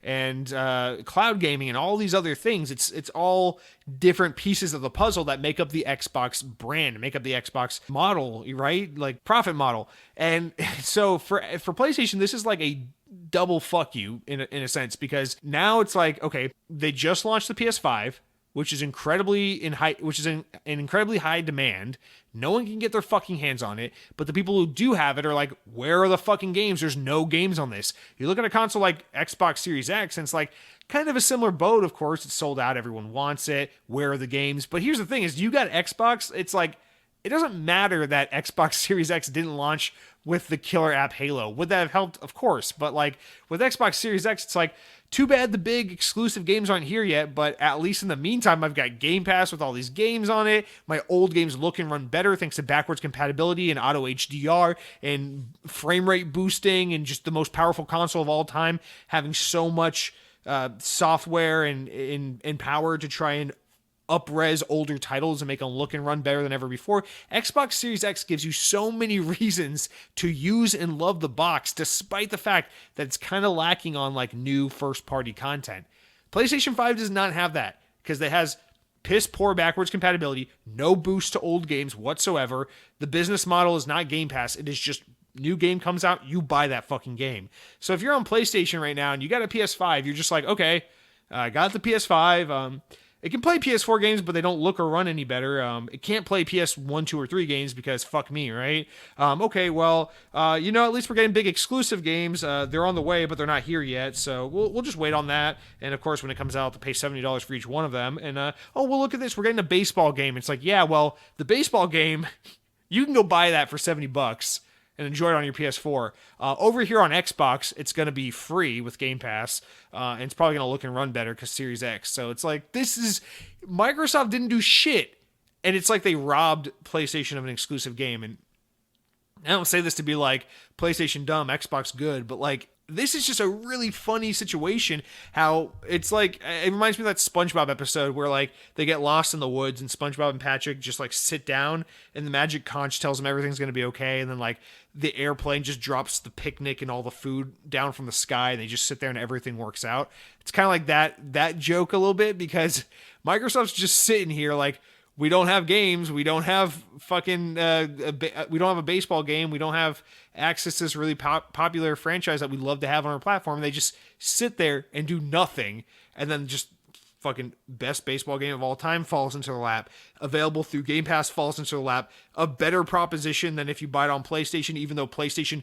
and cloud gaming and all these other things. It's all different pieces of the puzzle that make up the Xbox brand, make up the Xbox model, right? Like, profit model. And so for PlayStation, this is like a double fuck you in a sense, because now it's like, okay, they just launched the PS5, which is incredibly in incredibly high demand. No one can get their fucking hands on it, but the people who do have it are like, where are the fucking games? There's no games on this. You look at a console like Xbox Series X, and it's like kind of a similar boat. Of course, it's sold out. Everyone wants it. Where are the games? But here's the thing: is you got Xbox. It's like, it doesn't matter that Xbox Series X didn't launch with the killer app Halo. Would that have helped? Of course. But like, with Xbox Series X, it's like, too bad the big exclusive games aren't here yet, but at least in the meantime, I've got Game Pass with all these games on it. My old games look and run better thanks to backwards compatibility and auto HDR and frame rate boosting, and just the most powerful console of all time, having so much software and power to try and up-res older titles and make them look and run better than ever before. Xbox Series X gives you so many reasons to use and love the box, despite the fact that it's kind of lacking on, like, new first-party content. PlayStation 5 does not have that, because it has piss poor backwards compatibility, no boost to old games whatsoever. The business model is not Game Pass. It is just new game comes out, you buy that fucking game. So if you're on PlayStation right now and you got a PS5, you're just like, okay, I got the PS5. It can play PS4 games, but they don't look or run any better. It can't play PS1, 2, or 3 games because fuck me, right? Okay, well, at least we're getting big exclusive games. They're on the way, but they're not here yet. So we'll just wait on that. And of course, when it comes out, to pay $70 for each one of them. And well, look at this, we're getting a baseball game. It's like, yeah, well, the baseball game, you can go buy that for $70 and enjoy it on your PS4. Over here on Xbox, it's going to be free with Game Pass, and it's probably going to look and run better because Series X. So it's like, Microsoft didn't do shit, and it's like they robbed PlayStation of an exclusive game. And I don't say this to be like, PlayStation dumb, Xbox good, but like, this is just a really funny situation. How it's like, it reminds me of that SpongeBob episode where like they get lost in the woods and SpongeBob and Patrick just like sit down and the magic conch tells them everything's going to be okay. And then like the airplane just drops the picnic and all the food down from the sky. And they just sit there and everything works out. It's kind of like that joke a little bit, because Microsoft's just sitting here like, we don't have games. We don't have fucking. We don't have a baseball game. We don't have access to this really popular franchise that we love to have on our platform. They just sit there and do nothing, and then just fucking best baseball game of all time falls into their lap. Available through Game Pass falls into their lap. A better proposition than if you buy it on PlayStation, even though PlayStation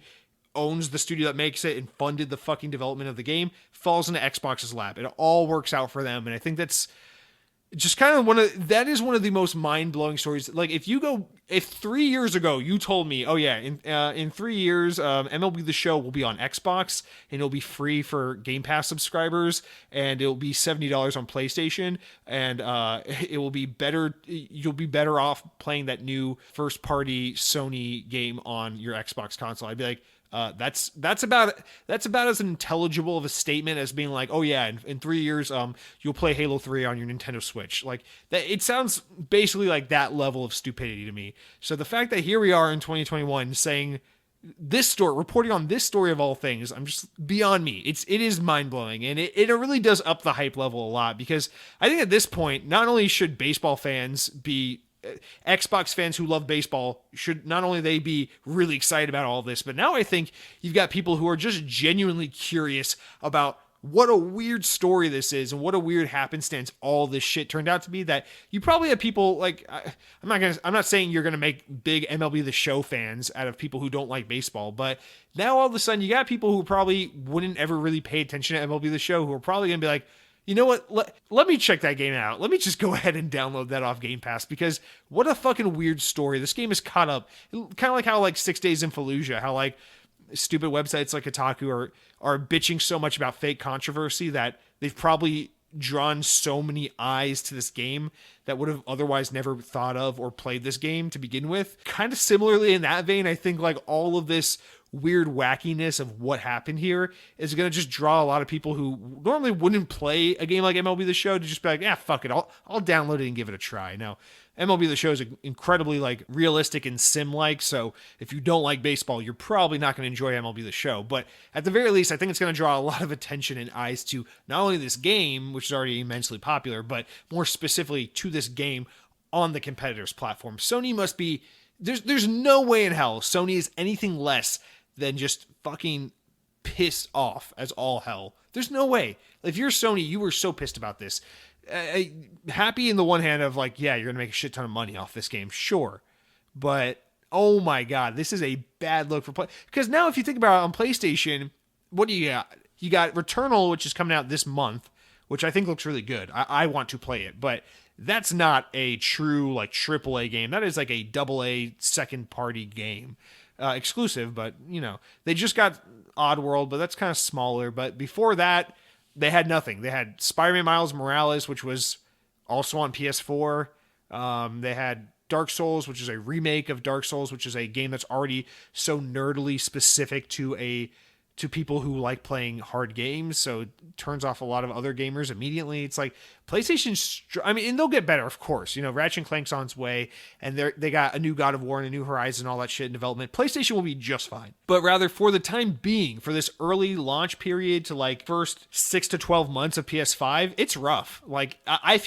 owns the studio that makes it and funded the fucking development of the game, falls into Xbox's lap. It all works out for them, and I think that's just kind of that is one of the most mind-blowing stories. Like if 3 years ago you told me, oh yeah, in 3 years, MLB The Show will be on Xbox and it'll be free for Game Pass subscribers and it'll be $70 on PlayStation and it will be better. You'll be better off playing that new first-party Sony game on your Xbox console. I'd be like, that's about as intelligible of a statement as being like, oh yeah, in 3 years, you'll play Halo 3 on your Nintendo Switch. Like that, it sounds basically like that level of stupidity to me. So the fact that here we are in 2021 saying this story, reporting on this story of all things, I'm just beyond me. It is mind blowing, and it really does up the hype level a lot, because I think at this point, not only should baseball fans be Xbox fans who love baseball, should not only they be really excited about all this, but now I think you've got people who are just genuinely curious about what a weird story this is and what a weird happenstance all this shit turned out to be. That you probably have people like, I'm not saying you're going to make big MLB The Show fans out of people who don't like baseball, but now all of a sudden you got people who probably wouldn't ever really pay attention to MLB The Show who are probably going to be like, you know what? Let me check that game out. Let me just go ahead and download that off Game Pass, because what a fucking weird story. This game is caught up. Kind of like how like 6 Days in Fallujah, how like stupid websites like Kotaku are bitching so much about fake controversy that they've probably drawn so many eyes to this game that would have otherwise never thought of or played this game to begin with. Kind of similarly in that vein, I think like all of this weird wackiness of what happened here is going to just draw a lot of people who normally wouldn't play a game like MLB The Show to just be like, yeah, fuck it, I'll download it and give it a try. Now, MLB The Show is incredibly like realistic and sim-like, so if you don't like baseball, you're probably not going to enjoy MLB The Show. But at the very least, I think it's going to draw a lot of attention and eyes to not only this game, which is already immensely popular, but more specifically to this game on the competitor's platform. Sony must be, there's no way in hell Sony is anything less than just fucking pissed off as all hell. There's no way. If you're Sony, you were so pissed about this. Happy in the one hand of like, yeah, you're going to make a shit ton of money off this game. Sure. But, oh my God, this is a bad look for play. Because now if you think about it on PlayStation, what do you got? You got Returnal, which is coming out this month, which I think looks really good. I want to play it, but that's not a true like AAA game. That is like a AA second party game. Exclusive, but you know, they just got Oddworld, but that's kind of smaller. But before that, they had nothing. They had Spider-Man Miles Morales, which was also on PS4. They had Dark Souls, which is a remake of Dark Souls, which is a game that's already so nerdily specific to to people who like playing hard games, so it turns off a lot of other gamers immediately. It's like PlayStation's, I mean, and they'll get better, of course. Ratchet and Clank's on its way, and they got a new God of War and a new Horizon, all that shit in development. PlayStation will be just fine. But rather, for the time being, for this early launch period to like first 6 to 12 months of PS5, it's rough. Like, I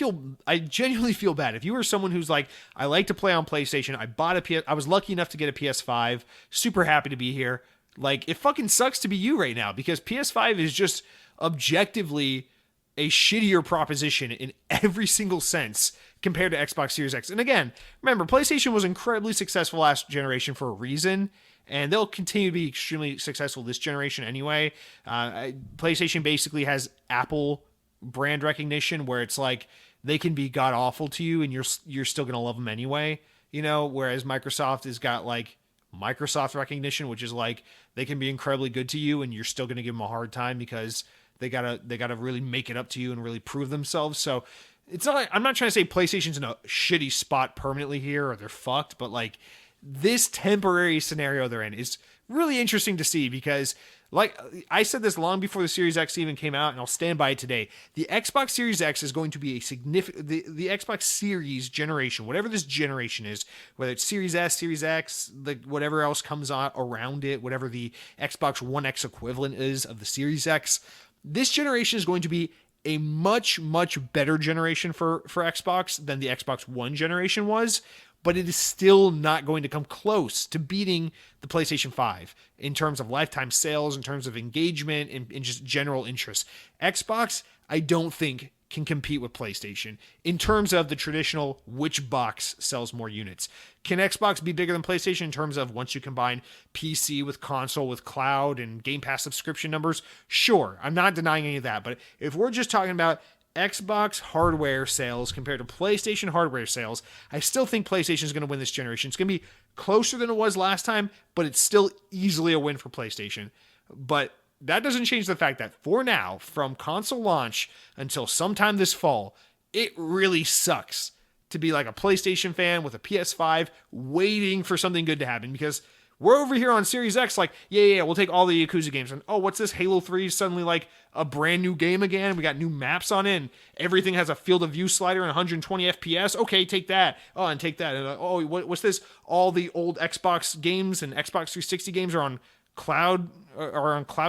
genuinely feel bad. If you were someone who's like, I like to play on PlayStation, I was lucky enough to get a PS5, super happy to be here. Like, it fucking sucks to be you right now, because PS5 is just objectively a shittier proposition in every single sense compared to Xbox Series X. And again, remember, PlayStation was incredibly successful last generation for a reason, and they'll continue to be extremely successful this generation anyway. PlayStation basically has Apple brand recognition, where it's like they can be god awful to you and you're still gonna love them anyway, whereas Microsoft has got like Microsoft recognition, which is like they can be incredibly good to you and you're still going to give them a hard time because they gotta really make it up to you and really prove themselves. So it's not, I'm not trying to say PlayStation's in a shitty spot permanently here or they're fucked, but like this temporary scenario they're in is really interesting to see, because like I said this long before the Series X even came out, and I'll stand by it today. The Xbox Series X is going to be a significant, the Xbox Series generation, whatever this generation is, whether it's Series S, Series X, whatever else comes on around it, whatever the Xbox One X equivalent is of the Series X, this generation is going to be a much, much better generation for Xbox than the Xbox One generation was, but it is still not going to come close to beating the PlayStation 5 in terms of lifetime sales, in terms of engagement, and just general interest. Xbox, I don't think, can compete with PlayStation in terms of the traditional which box sells more units. Can Xbox be bigger than PlayStation in terms of once you combine PC with console with cloud and Game Pass subscription numbers? Sure, I'm not denying any of that, but if we're just talking about Xbox hardware sales compared to PlayStation hardware sales, I still think PlayStation is going to win this generation. It's going to be closer than it was last time, but it's still easily a win for PlayStation. But that doesn't change the fact that for now, from console launch until sometime this fall, it really sucks to be like a PlayStation fan with a PS5 waiting for something good to happen, because we're over here on Series X like, yeah, we'll take all the Yakuza games. And, oh, what's this? Halo 3 is suddenly like a brand new game again. We got new maps on it, and everything has a field of view slider and 120 FPS. Okay, take that. Oh, and take that. And, oh, what's this? All the old Xbox games and Xbox 360 games are on cloud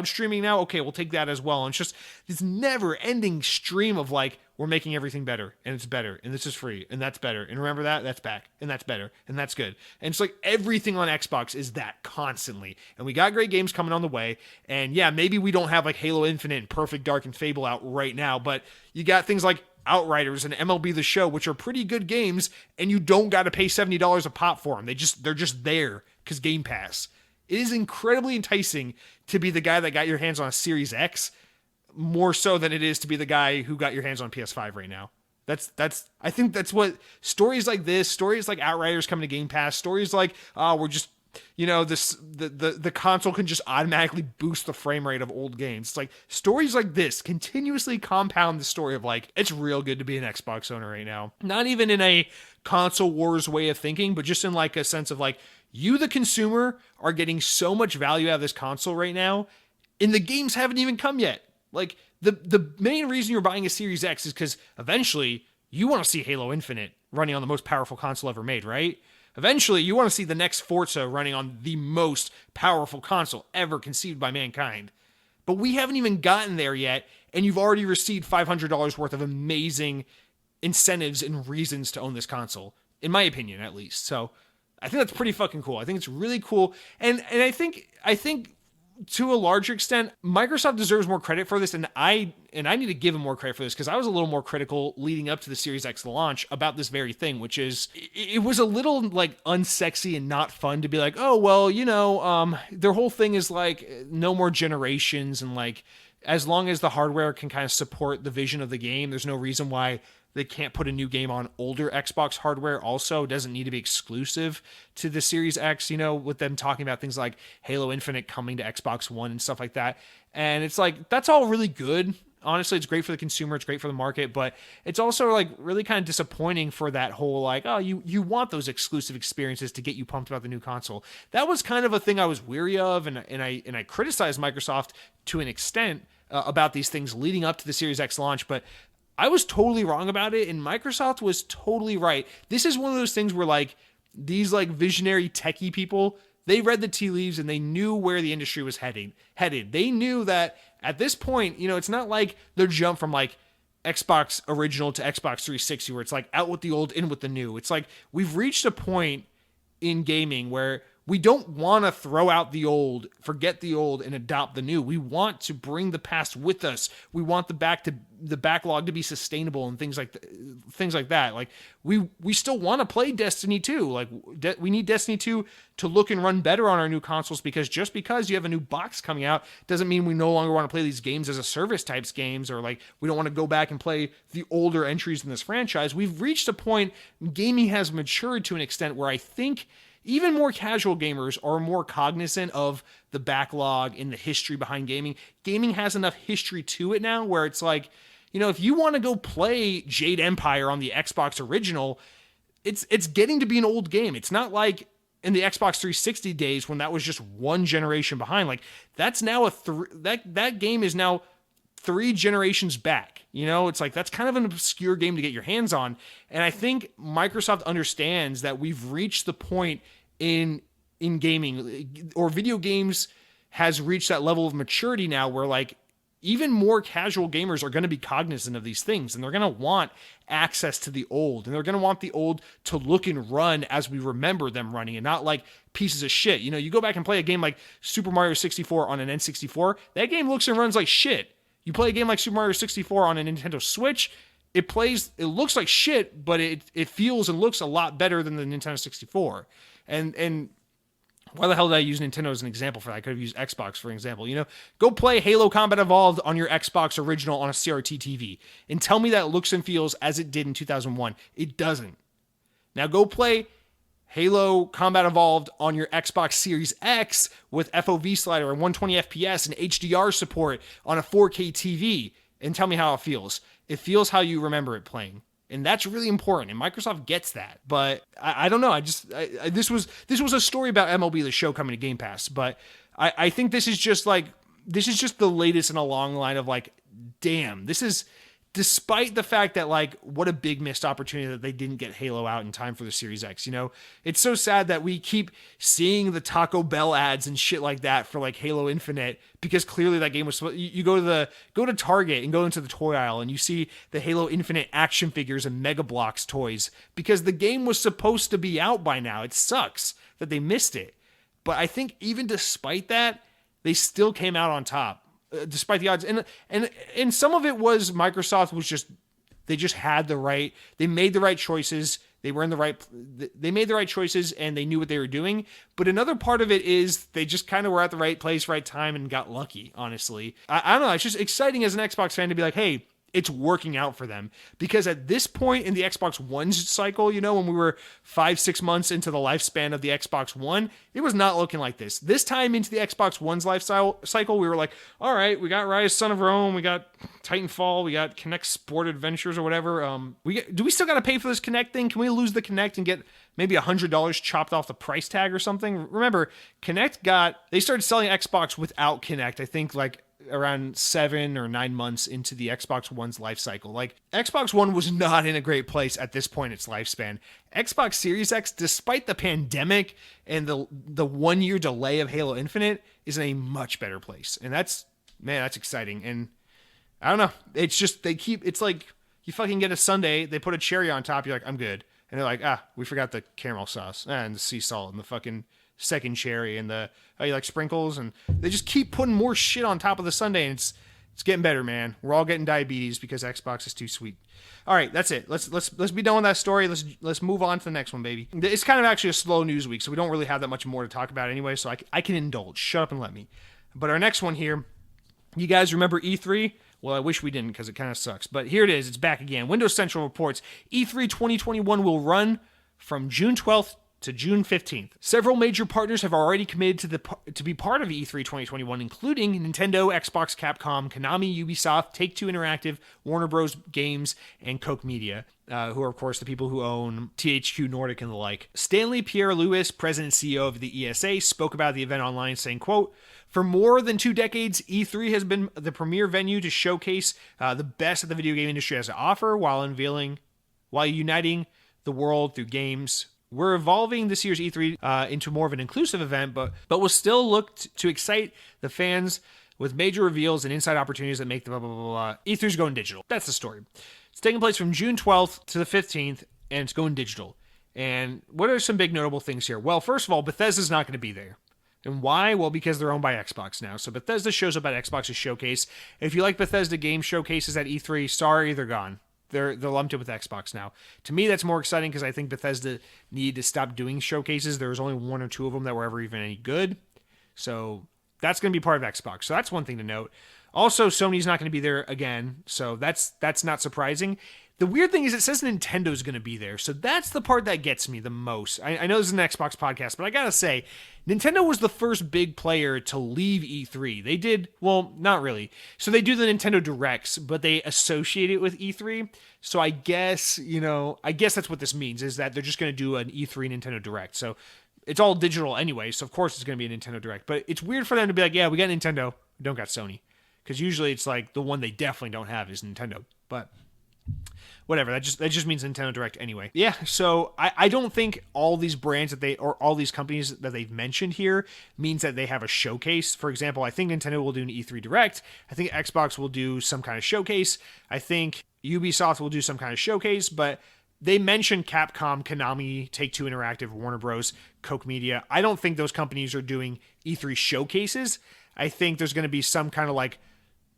streaming now. Okay, we'll take that as well. And it's just this never ending stream of like, we're making everything better, and it's better, and this is free, and that's better, and remember that's back, and that's better, and that's good. And it's like everything on Xbox is that constantly, and we got great games coming on the way. And yeah, maybe we don't have like Halo Infinite and Perfect Dark and Fable out right now, but you got things like Outriders and MLB The Show, which are pretty good games, and you don't got to pay $70 a pop for them. They're just there because Game Pass. It is incredibly enticing to be the guy that got your hands on a Series X, more so than it is to be the guy who got your hands on PS5 right now. I think that's what stories like this, stories like Outriders coming to Game Pass, stories like, we're just, the console can just automatically boost the frame rate of old games. It's like stories like this continuously compound the story of like, it's real good to be an Xbox owner right now. Not even in a console wars way of thinking, but just in like a sense of like, you, the consumer, are getting so much value out of this console right now, and the games haven't even come yet. Like, the main reason you're buying a Series X is because eventually you want to see Halo Infinite running on the most powerful console ever made, right? Eventually you want to see the next Forza running on the most powerful console ever conceived by mankind. But we haven't even gotten there yet, and you've already received $500 worth of amazing incentives and reasons to own this console, in my opinion, at least. So I think that's pretty fucking cool. I think it's really cool. And I think to a larger extent, Microsoft deserves more credit for this, and I need to give them more credit for this, because I was a little more critical leading up to the Series X launch about this very thing, which is it was a little like unsexy and not fun to be like, oh well, their whole thing is like no more generations, and like as long as the hardware can kind of support the vision of the game, there's no reason why they can't put a new game on older Xbox hardware also. It doesn't need to be exclusive to the Series X, with them talking about things like Halo Infinite coming to Xbox One and stuff like that. And it's like, that's all really good. honestly, it's great for the consumer, it's great for the market, but it's also like really kind of disappointing for that whole like, oh, you want those exclusive experiences to get you pumped about the new console. That was kind of a thing I was weary of, and I criticized Microsoft to an extent about these things leading up to the Series X launch, but I was totally wrong about it, and Microsoft was totally right. This is one of those things where like these like visionary techie people, they read the tea leaves and they knew where the industry was headed. They knew that at this point, it's not like the jump from like Xbox original to Xbox 360 where it's like out with the old, in with the new. It's like we've reached a point in gaming where we don't want to throw out the old, forget the old, and adopt the new. We want to bring the past with us. We want the backlog to be sustainable and things like that. Like we still want to play Destiny 2. Like we need Destiny 2 to look and run better on our new consoles, because just because you have a new box coming out doesn't mean we no longer want to play these games as a service types games, or like we don't want to go back and play the older entries in this franchise. We've reached a point, gaming has matured to an extent where I think even more casual gamers are more cognizant of the backlog and the history behind gaming. Gaming has enough history to it now where it's like, if you want to go play Jade Empire on the Xbox original, it's getting to be an old game. It's not like in the Xbox 360 days when that was just one generation behind. Like that's now that game is now 3 generations back. It's like that's kind of an obscure game to get your hands on. And I think Microsoft understands that we've reached the point in gaming, or video games has reached that level of maturity now where like even more casual gamers are going to be cognizant of these things, and they're going to want access to the old, and they're going to want the old to look and run as we remember them running, and not like pieces of shit. You go back and play a game like Super Mario 64 on an N64, that game looks and runs like shit. You play a game like Super Mario 64 on a Nintendo Switch, it looks like shit, but it feels and looks a lot better than the Nintendo 64. And why the hell did I use Nintendo as an example for that? I could have used Xbox for an example. Go play Halo Combat Evolved on your Xbox original on a CRT TV and tell me that looks and feels as it did in 2001. It doesn't. Now go play Halo Combat Evolved on your Xbox Series X with FOV slider and 120 FPS and HDR support on a 4K TV and tell me how it feels. It feels how you remember it playing. And that's really important, and Microsoft gets that. But I don't know. This was a story about MLB The Show coming to Game Pass, but I think this is just the latest in a long line of like, damn, this is, despite the fact that like what a big missed opportunity that they didn't get Halo out in time for the Series X. It's so sad that we keep seeing the Taco Bell ads and shit like that for like Halo Infinite, because clearly that game was, you go to Target and go into the toy aisle and you see the Halo Infinite action figures and Mega Bloks toys, because the game was supposed to be out by now. It sucks that they missed it, but I think even despite that, they still came out on top. Despite the odds, and some of it was Microsoft was just, they just had they made the right choices. They made the right choices and they knew what they were doing. But another part of it is they just kind of were at the right place, right time, and got lucky, honestly. I don't know. It's just exciting as an Xbox fan to be like, hey, it's working out for them. Because at this point in the Xbox One's cycle, when we were 5-6 months into the lifespan of the Xbox One, it was not looking like this. This time into the Xbox One's life cycle, we were like, all right, we got Rise Son of Rome, we got Titanfall, we got Kinect Sport Adventures or whatever. Do we still got to pay for this Kinect thing? Can we lose the Kinect and get maybe $100 chopped off the price tag or something? Remember, they started selling Xbox without Kinect, I think like around 7 or 9 months into the Xbox One's life cycle. Like, Xbox One was not in a great place at this point in its lifespan. Xbox Series X, despite the pandemic and the 1 year delay of Halo Infinite, is in a much better place. And that's exciting. And I don't know. It's just, it's like you fucking get a sundae, they put a cherry on top, you're like, I'm good. And they're like, we forgot the caramel sauce and the sea salt and the fucking second cherry and you like sprinkles, and they just keep putting more shit on top of the sundae, and it's getting better, man. We're all getting diabetes because Xbox is too sweet. All right, that's it. Let's be done with that story. Let's move on to the next one, baby. It's kind of actually a slow news week, so we don't really have that much more to talk about anyway, so I can indulge. Shut up and let me. But our next one here, you guys remember E3? Well, I wish we didn't because it kind of sucks. But here it is. It's back again. Windows Central reports E3 2021 will run from June 12th to June 15th. Several major partners have already committed to be part of E3 2021, including Nintendo, Xbox, Capcom, Konami, Ubisoft, Take-Two Interactive, Warner Bros. Games, and Koch Media, who are, of course, the people who own THQ Nordic and the like. Stanley Pierre-Louis, president and CEO of the ESA, spoke about the event online saying, quote, "For more than 2 decades, E3 has been the premier venue to showcase the best that the video game industry has to offer while uniting the world through games. We're evolving this year's E3 into more of an inclusive event, but we'll still look to excite the fans with major reveals and inside opportunities that make the blah, blah, blah, blah. E3's going digital." That's the story. It's taking place from June 12th to the 15th, and it's going digital. And what are some big notable things here? Well, first of all, Bethesda's not going to be there. And why? Well, because they're owned by Xbox now. So Bethesda shows up at Xbox's showcase. If you like Bethesda game showcases at E3, sorry, they're gone. They're lumped in with Xbox now. To me, that's more exciting because I think Bethesda need to stop doing showcases. There was only 1 or 2 of them that were ever even any good. So that's going to be part of Xbox. So that's one thing to note. Also, Sony's not going to be there again. So that's not surprising. The weird thing is it says Nintendo's going to be there. So that's the part that gets me the most. I know this is an Xbox podcast, but I got to say, Nintendo was the first big player to leave E3. They did, well, not really. So they do the Nintendo Directs, but they associate it with E3. So I guess that's what this means, is that they're just going to do an E3 Nintendo Direct. So it's all digital anyway, so of course it's going to be a Nintendo Direct. But it's weird for them to be like, yeah, we got Nintendo, we don't got Sony. Because usually it's like the one they definitely don't have is Nintendo. But whatever, that just means Nintendo Direct anyway. Yeah, so I don't think all these brands or all these companies that they've mentioned here means that they have a showcase. For example, I think Nintendo will do an E3 Direct. I think Xbox will do some kind of showcase. I think Ubisoft will do some kind of showcase, but they mentioned Capcom, Konami, Take-Two Interactive, Warner Bros., Koch Media. I don't think those companies are doing E3 showcases. I think there's going to be some kind of like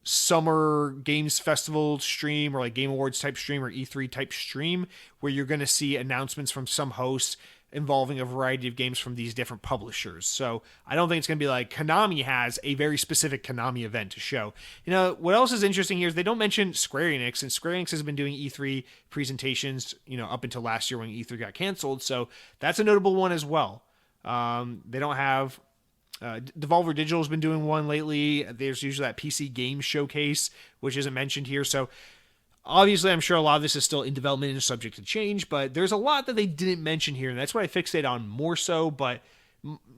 summer games festival stream or like Game Awards type stream or E3 type stream where you're going to see announcements from some hosts involving a variety of games from these different publishers. So I don't think it's going to be like Konami has a very specific Konami event to show. You know, what else is interesting here is they don't mention Square Enix, and Square Enix has been doing E3 presentations, up until last year when E3 got canceled. So that's a notable one as well. They don't have Devolver Digital has been doing one lately. There's usually that PC game showcase, which isn't mentioned here. So obviously, I'm sure a lot of this is still in development and subject to change, but there's a lot that they didn't mention here, and that's what I fixate on more so. But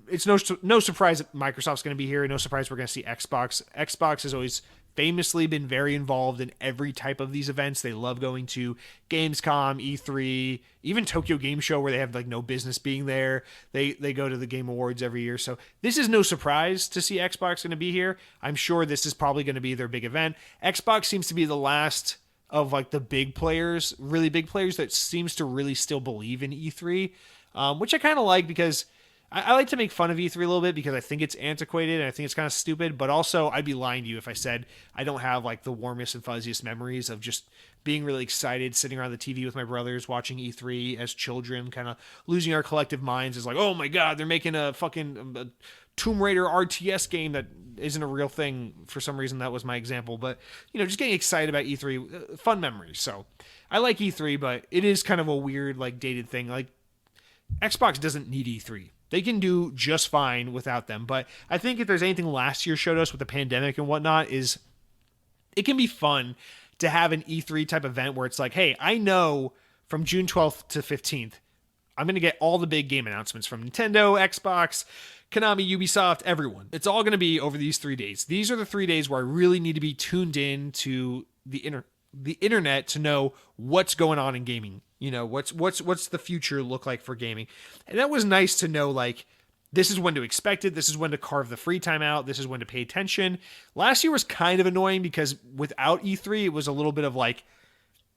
it's no surprise that Microsoft's going to be here. No surprise we're going to see Xbox. Xbox has always famously been very involved in every type of these events. They love going to Gamescom, E3, even Tokyo Game Show where they have like no business being there. They go to the Game Awards every year. So this is no surprise to see Xbox going to be here. I'm sure this is probably going to be their big event. Xbox seems to be the last of like the big players, really big players that seems to really still believe in E3, which I kind of like because I like to make fun of E3 a little bit because I think it's antiquated and I think it's kind of stupid, but also I'd be lying to you if I said I don't have like the warmest and fuzziest memories of just being really excited, sitting around the TV with my brothers, watching E3 as children, kind of losing our collective minds. It's like, oh my God, they're making a fucking Tomb Raider RTS game that isn't a real thing. For some reason, that was my example, but just getting excited about E3, fun memories. So I like E3, but it is kind of a weird, like dated thing. Like Xbox doesn't need E3. They can do just fine without them. But I think if there's anything last year showed us with the pandemic and whatnot is it can be fun to have an E3 type event where it's like, hey, I know from June 12th to 15th, I'm going to get all the big game announcements from Nintendo, Xbox, Konami, Ubisoft, everyone. It's all going to be over these 3 days. These are the 3 days where I really need to be tuned in to the internet to know what's going on in gaming. What's the future look like for gaming? And that was nice to know, like, this is when to expect it. This is when to carve the free time out. This is when to pay attention. Last year was kind of annoying because without E3, it was a little bit of like,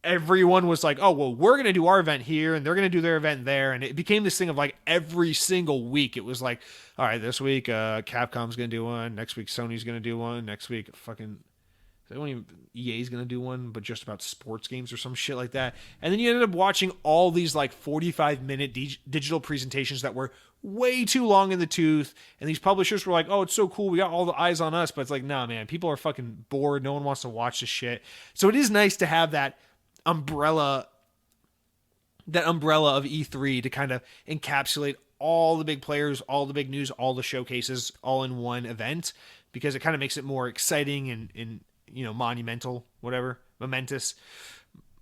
everyone was like, oh, well, we're going to do our event here and they're going to do their event there. And it became this thing of like every single week. It was like, all right, this week, Capcom's going to do one. Next week, Sony's going to do one. Next week, EA's going to do one, but just about sports games or some shit like that. And then you ended up watching all these like 45-minute digital presentations that were way too long in the tooth. And these publishers were like, oh, it's so cool. We got all the eyes on us. But it's like, nah, man, people are fucking bored. No one wants to watch this shit. So it is nice to have that umbrella that umbrella of E3 to kind of encapsulate all the big players, all the big news, all the showcases, all in one event, because it kind of makes it more exciting and monumental, whatever, momentous,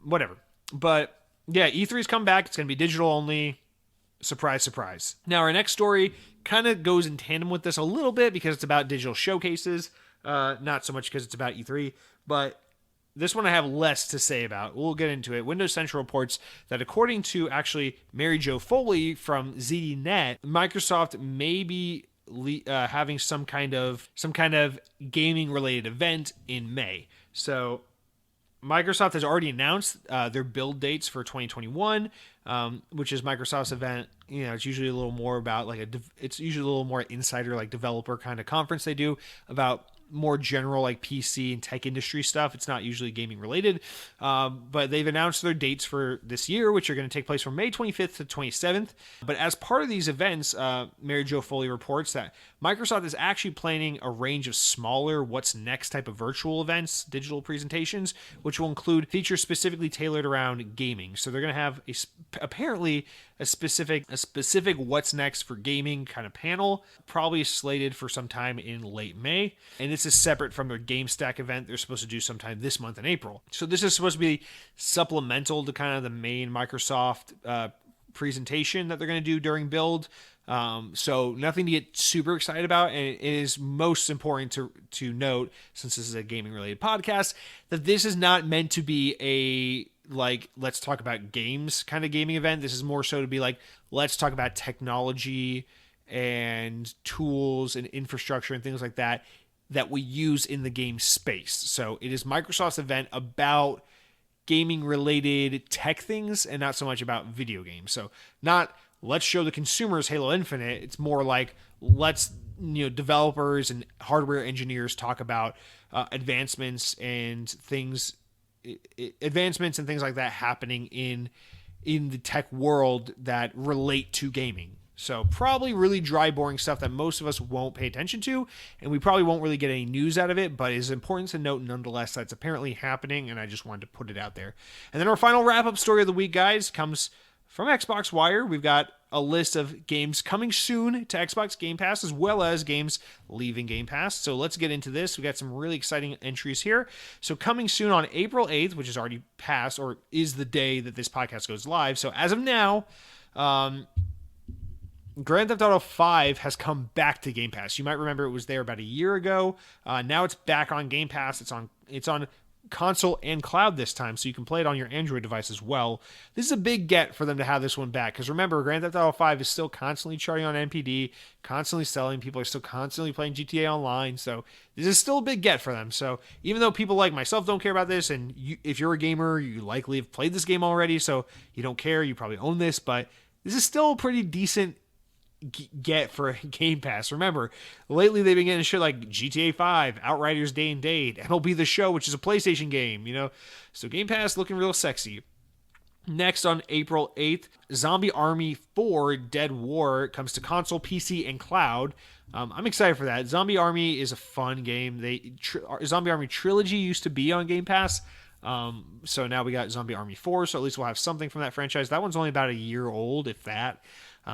whatever. But yeah, E3's come back. It's going to be digital only. Surprise, surprise. Now, our next story kind of goes in tandem with this a little bit because it's about digital showcases, not so much because it's about E3, but this one I have less to say about. We'll get into it. Windows Central reports that according to actually Mary Jo Foley from ZDNet, Microsoft may be having some kind of gaming related event in May. So Microsoft has already announced their build dates for 2021, which is Microsoft's event. It's usually a little more about it's usually a little more insider, like developer kind of conference they do about more general like PC and tech industry stuff. It's not usually gaming related, but they've announced their dates for this year, which are going to take place from May 25th to 27th. But as part of these events, Mary Jo Foley reports that Microsoft is actually planning a range of smaller what's next type of virtual events, digital presentations, which will include features specifically tailored around gaming. So they're going to have apparently a specific what's next for gaming kind of panel, probably slated for sometime in late May. And this is separate from their GameStack event they're supposed to do sometime this month in April. So this is supposed to be supplemental to kind of the main Microsoft presentation that they're going to do during build. So nothing to get super excited about. And it is most important to note, since this is a gaming related podcast, that this is not meant to be a let's talk about games kind of gaming event. This is more so to be like, let's talk about technology and tools and infrastructure and things like that we use in the game space. So it is Microsoft's event about gaming related tech things and not so much about video games. So not let's show the consumers Halo Infinite. It's more like let's developers and hardware engineers talk about advancements and things like that happening in the tech world that relate to gaming. So probably really dry, boring stuff that most of us won't pay attention to, and we probably won't really get any news out of it, but it's important to note nonetheless that's apparently happening, and I just wanted to put it out there. And then our final wrap-up story of the week, guys, comes from Xbox Wire. We've got a list of games coming soon to Xbox Game Pass, as well as games leaving Game Pass. So let's get into this. We got some really exciting entries here. So coming soon on April 8th, which is already passed, or is the day that this podcast goes live. So as of now, Grand Theft Auto 5 has come back to Game Pass. You might remember it was there about a year ago. Now it's back on Game Pass. It's on console and cloud this time, so you can play it on your Android device as well. This is a big get for them to have this one back, because remember, Grand Theft Auto 5 is still constantly charting on NPD, constantly selling. People are still constantly playing GTA Online, so this is still a big get for them. So even though people like myself don't care about this, and if you're a gamer, you likely have played this game already, so you don't care, you probably own this, but this is still a pretty decent get for Game Pass. Remember, lately they've been getting shit like GTA 5, Outriders Day and Date, MLB The Show, which is a PlayStation game, So Game Pass looking real sexy. Next on April 8th, Zombie Army 4 Dead War comes to console, PC, and cloud. I'm excited for that. Zombie Army is a fun game. Zombie Army Trilogy used to be on Game Pass. So now we got Zombie Army 4, so at least we'll have something from that franchise. That one's only about a year old, if that.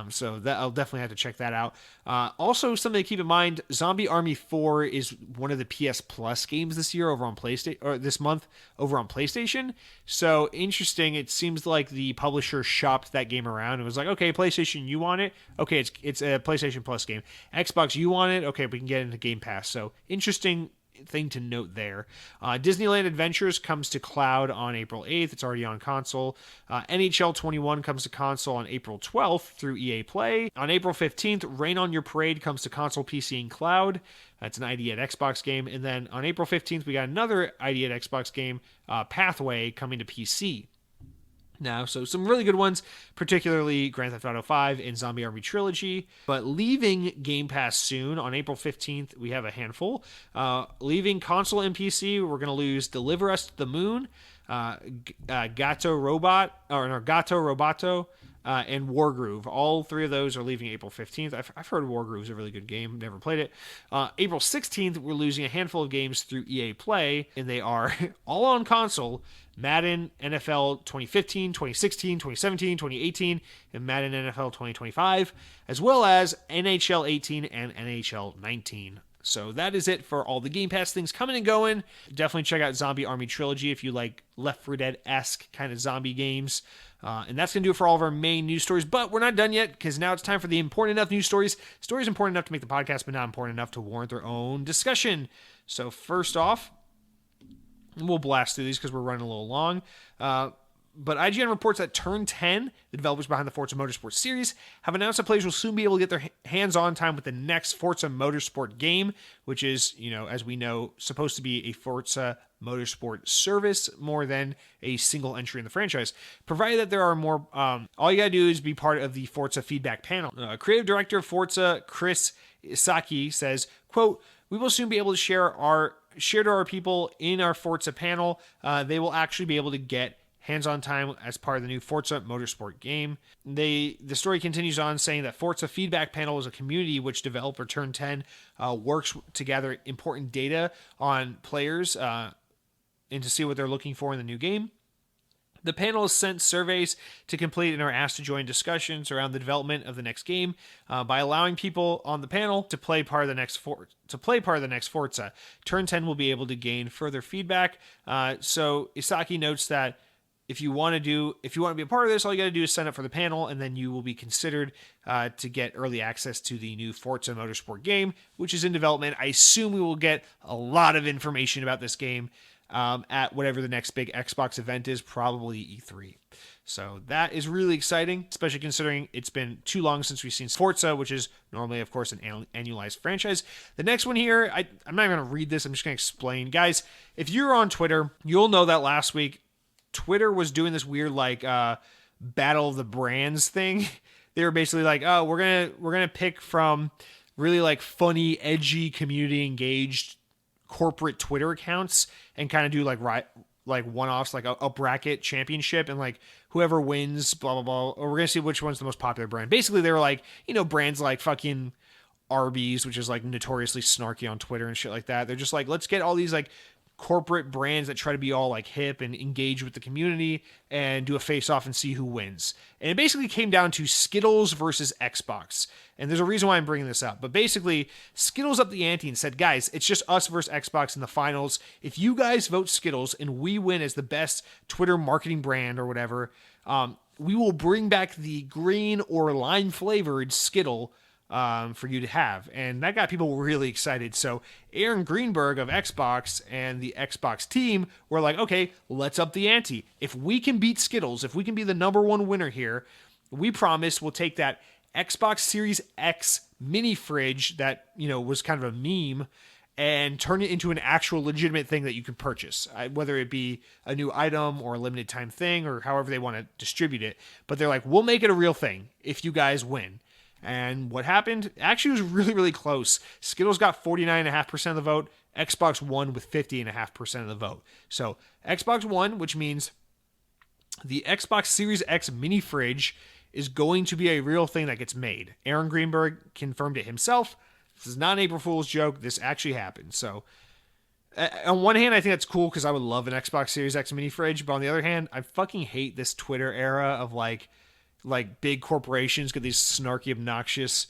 So that I'll definitely have to check that out. Also, something to keep in mind: Zombie Army 4 is one of the PS Plus games this year over on PlayStation, or this month over on PlayStation. So interesting. It seems like the publisher shopped that game around and was like, "Okay, PlayStation, you want it? Okay, it's a PlayStation Plus game. Xbox, you want it? Okay, we can get it into Game Pass." So interesting thing to note there. Disneyland Adventures comes to cloud on April 8th. It's already on console. NHL 21 comes to console on April 12th through EA Play. On April 15th, Rain on Your Parade comes to console, PC, and cloud. That's an ID at Xbox game. And then on April 15th, we got another ID at Xbox game, Pathway, coming to PC now. So some really good ones, particularly Grand Theft Auto 5 and Zombie Army Trilogy. But leaving Game Pass soon, on April 15th, we have a handful. Leaving console and PC, we're going to lose Deliver Us to the Moon, Gato Roboto, and Wargroove. All three of those are leaving April 15th. I've heard Wargroove's a really good game. Never played it. April 16th, we're losing a handful of games through EA Play, and they are all on console. Madden NFL 2015, 2016, 2017, 2018, and Madden NFL 2025, as well as NHL 18 and NHL 19. So that is it for all the Game Pass things coming and going. Definitely check out Zombie Army Trilogy if you like Left 4 Dead-esque kind of zombie games. And that's going to do it for all of our main news stories. But we're not done yet, because now it's time for the important enough news stories. Stories important enough to make the podcast, but not important enough to warrant their own discussion. So first off, we'll blast through these because we're running a little long. But IGN reports that Turn 10, the developers behind the Forza Motorsport series, have announced that players will soon be able to get their hands-on time with the next Forza Motorsport game, which is, as we know, supposed to be a Forza Motorsport service more than a single entry in the franchise. Provided that there are more, all you gotta do is be part of the Forza feedback panel. Creative director of Forza, Chris Isaki, says, quote, "We will soon be able to share to our people in our Forza panel. They will actually be able to get hands-on time as part of the new Forza Motorsport game." The story continues on saying that Forza Feedback Panel is a community which developer Turn 10 works to gather important data on players and to see what they're looking for in the new game. The panel has sent surveys to complete and are asked to join discussions around the development of the next game. By allowing people on the panel to play part of the next Forza, Turn 10 will be able to gain further feedback. So Isaki notes that if you want to be a part of this, all you got to do is sign up for the panel, and then you will be considered to get early access to the new Forza Motorsport game, which is in development. I assume we will get a lot of information about this game at whatever the next big Xbox event is, probably E3. So that is really exciting, especially considering it's been too long since we've seen Forza, which is normally, of course, an annualized franchise. The next one here, I'm not going to read this. I'm just going to explain. Guys, if you're on Twitter, you'll know that last week Twitter was doing this weird battle of the brands thing. They were basically like, "Oh, we're gonna pick from really funny, edgy, community engaged corporate Twitter accounts and kind of do one-offs, like a bracket championship, and whoever wins, blah blah blah. Or we're gonna see which one's the most popular brand." Basically, they were like, brands like fucking Arby's, which is notoriously snarky on Twitter and shit like that. They're just like, let's get all these corporate brands that try to be all hip and engage with the community and do a face-off and see who wins. And it basically came down to Skittles versus Xbox. And there's a reason why I'm bringing this up. But basically, Skittles upped the ante and said, "Guys, it's just us versus Xbox in the finals. If you guys vote Skittles and we win as the best Twitter marketing brand or whatever, we will bring back the green or lime-flavored Skittle for you to have." And that got people really excited. So Aaron Greenberg of Xbox and the Xbox team were like, okay, let's up the ante. If we can beat Skittles, if we can be the number one winner here, we promise we'll take that Xbox Series X mini fridge that, was kind of a meme and turn it into an actual legitimate thing that you can purchase, whether it be a new item or a limited time thing or however they want to distribute it. But they're like, we'll make it a real thing if you guys win. And what happened actually was really, really close. Skittles got 49.5% of the vote. Xbox won with 50.5% of the vote. So Xbox won, which means the Xbox Series X mini fridge is going to be a real thing that gets made. Aaron Greenberg confirmed it himself. This is not an April Fool's joke. This actually happened. So on one hand, I think that's cool because I would love an Xbox Series X mini fridge. But on the other hand, I fucking hate this Twitter era of big corporations get these snarky, obnoxious,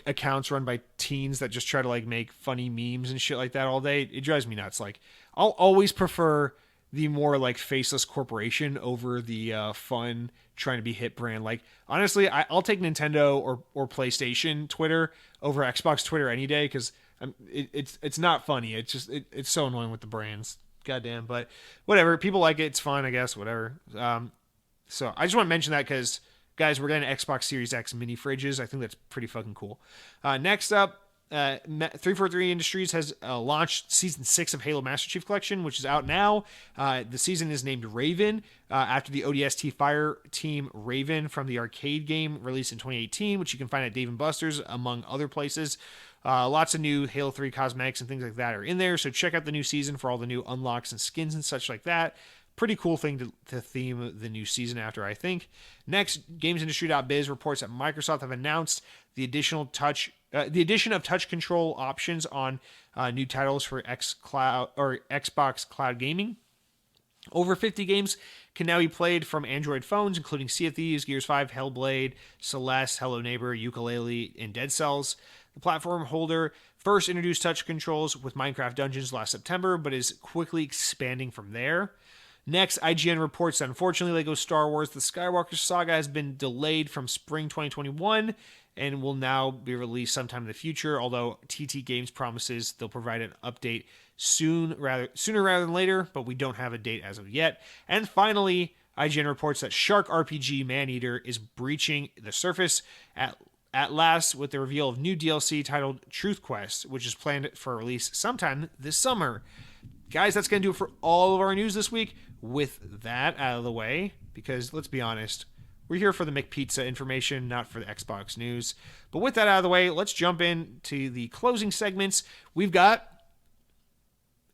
accounts run by teens that just try to make funny memes and shit like that all day. It drives me nuts. I'll always prefer the more faceless corporation over the fun trying to be hit brand. Honestly, I'll take Nintendo or PlayStation Twitter over Xbox Twitter any day because it's not funny. It's just it's so annoying with the brands. Goddamn, but whatever. People like it. It's fun, I guess. Whatever. So I just want to mention that because, guys, we're getting Xbox Series X mini fridges. I think that's pretty fucking cool. Next up, 343 Industries has launched Season 6 of Halo Master Chief Collection, which is out now. The season is named Raven, after the ODST fire team Raven from the arcade game released in 2018, which you can find at Dave & Buster's, among other places. Lots of new Halo 3 cosmetics and things like that are in there, so check out the new season for all the new unlocks and skins and such like that. Pretty cool thing to theme the new season after, I think. Next, GamesIndustry.biz reports that Microsoft have announced the addition of touch control options on new titles for Xbox Cloud Gaming. Over 50 games can now be played from Android phones, including Sea of Thieves, Gears 5, Hellblade, Celeste, Hello Neighbor, Yooka-Laylee, and Dead Cells. The platform holder first introduced touch controls with Minecraft Dungeons last September, but is quickly expanding from there. Next, IGN reports that unfortunately LEGO Star Wars The Skywalker Saga has been delayed from spring 2021 and will now be released sometime in the future, although TT Games promises they'll provide an update sooner rather than later, but we don't have a date as of yet. And finally, IGN reports that Shark RPG Maneater is breaching the surface at last with the reveal of new DLC titled Truth Quest, which is planned for release sometime this summer. Guys, that's going to do it for all of our news this week. With that out of the way, because let's be honest, we're here for the McPizza information, not for the Xbox news. But with that out of the way, let's jump into the closing segments. We've got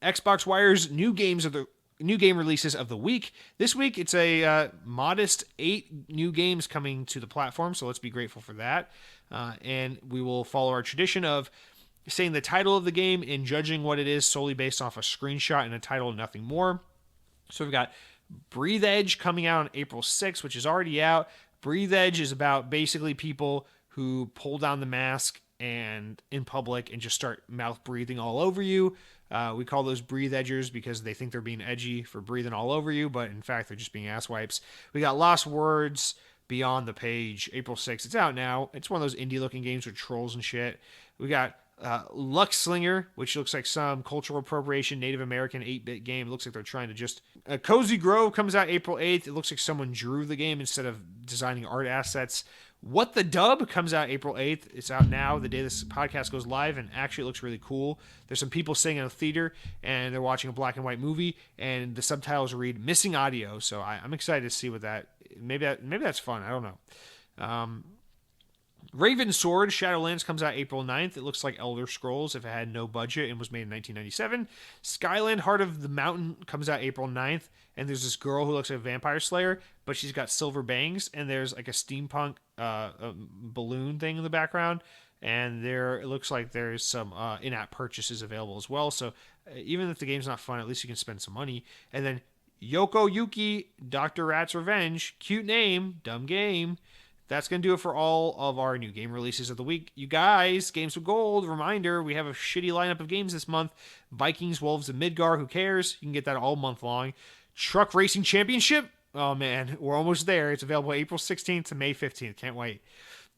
Xbox Wire's new game releases of the week. This week, it's a modest 8 new games coming to the platform, so let's be grateful for that. And we will follow our tradition of saying the title of the game and judging what it is solely based off a screenshot and a title and nothing more. So we've got Breathe Edge coming out on April 6th, which is already out. Breathe Edge is about basically people who pull down the mask and in public and just start mouth breathing all over you. We call those breathe edgers because they think they're being edgy for breathing all over you, but in fact, they're just being asswipes. We got Lost Words Beyond the Page, April 6th. It's out now. It's one of those indie-looking games with trolls and shit. We got Luck Slinger, which looks like some cultural appropriation Native American 8-bit game. It looks like they're trying to just... Cozy Grove comes out April 8th. It looks like someone drew the game instead of designing art assets. What the Dub comes out April 8th. It's out now, the day this podcast goes live, and actually it looks really cool. There's some people sitting in a theater, and they're watching a black and white movie, and the subtitles read Missing Audio, so I'm excited to see what that... Maybe that's fun. I don't know. Raven Sword Shadowlands comes out April 9th. It looks like Elder Scrolls if it had no budget and was made in 1997. Skyland Heart of the Mountain comes out April 9th. And there's this girl who looks like a vampire slayer, but she's got silver bangs. And there's like a steampunk balloon thing in the background. And it looks like there's some in-app purchases available as well. So even if the game's not fun, at least you can spend some money. And then Yoko Yuki, Dr. Rat's Revenge. Cute name, dumb game. That's going to do it for all of our new game releases of the week. You guys, Games with Gold, reminder, we have a shitty lineup of games this month. Vikings, Wolves, and Midgar, who cares? You can get that all month long. Truck Racing Championship, oh man, we're almost there. It's available April 16th to May 15th. Can't wait.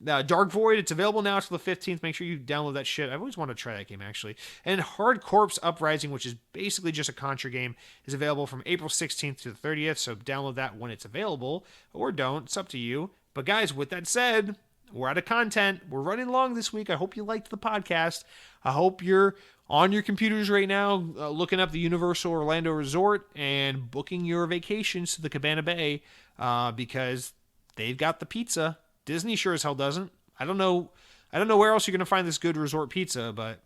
Dark Void, it's available now until the 15th. Make sure you download that shit. I've always wanted to try that game, actually. And Hard Corps Uprising, which is basically just a Contra game, is available from April 16th to the 30th, so download that when it's available, or don't. It's up to you. But guys, with that said, we're out of content. We're running long this week. I hope you liked the podcast. I hope you're on your computers right now looking up the Universal Orlando Resort and booking your vacations to the Cabana Bay because they've got the pizza. Disney sure as hell doesn't. I don't know where else you're going to find this good resort pizza, but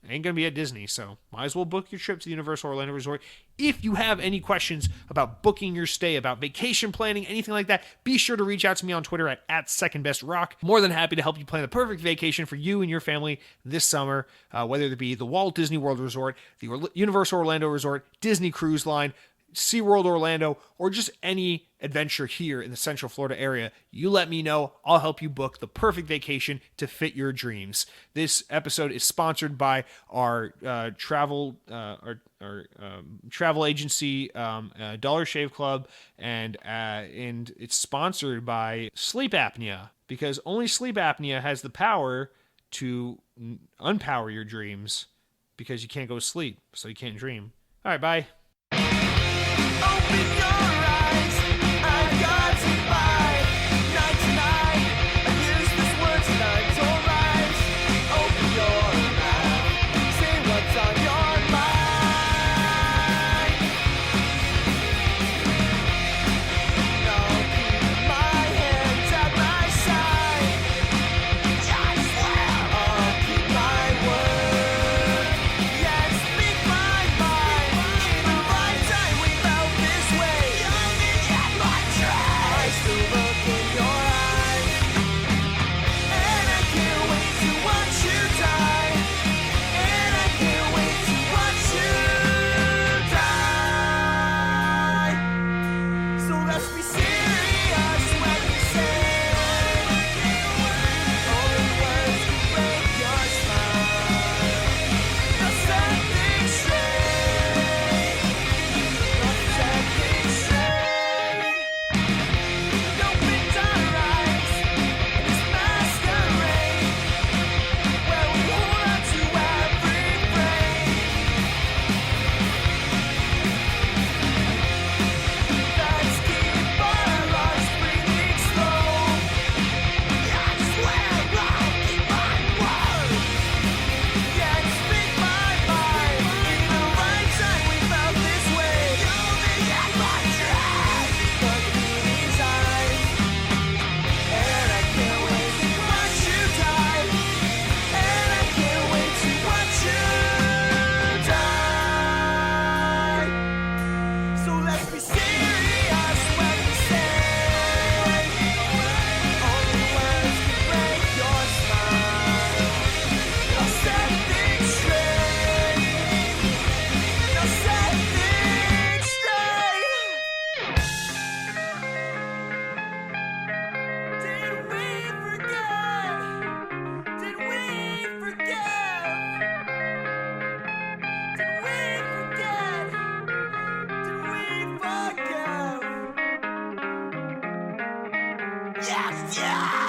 it ain't going to be at Disney, so might as well book your trip to the Universal Orlando Resort. If you have any questions about booking your stay, about vacation planning, anything like that, be sure to reach out to me on Twitter at @SecondBestRock. More than happy to help you plan the perfect vacation for you and your family this summer, whether it be the Walt Disney World Resort, the Universal Orlando Resort, Disney Cruise Line, SeaWorld Orlando, or just any adventure here in the Central Florida area. You let me know. I'll help you book the perfect vacation to fit your dreams. This episode is sponsored by our travel agency, Dollar Shave Club, and it's sponsored by sleep apnea, because only sleep apnea has the power to unpower your dreams, because you can't go to sleep, so you can't dream. All right, bye. Open your eyes, I've got to buy. Night tonight, I use this word tonight, don't rise. Open your mouth, say what's on your mind. I'll keep my hands at my side. I swear I'll keep my word. Yes, speak my mind. In the right time we felt this way. Yeah!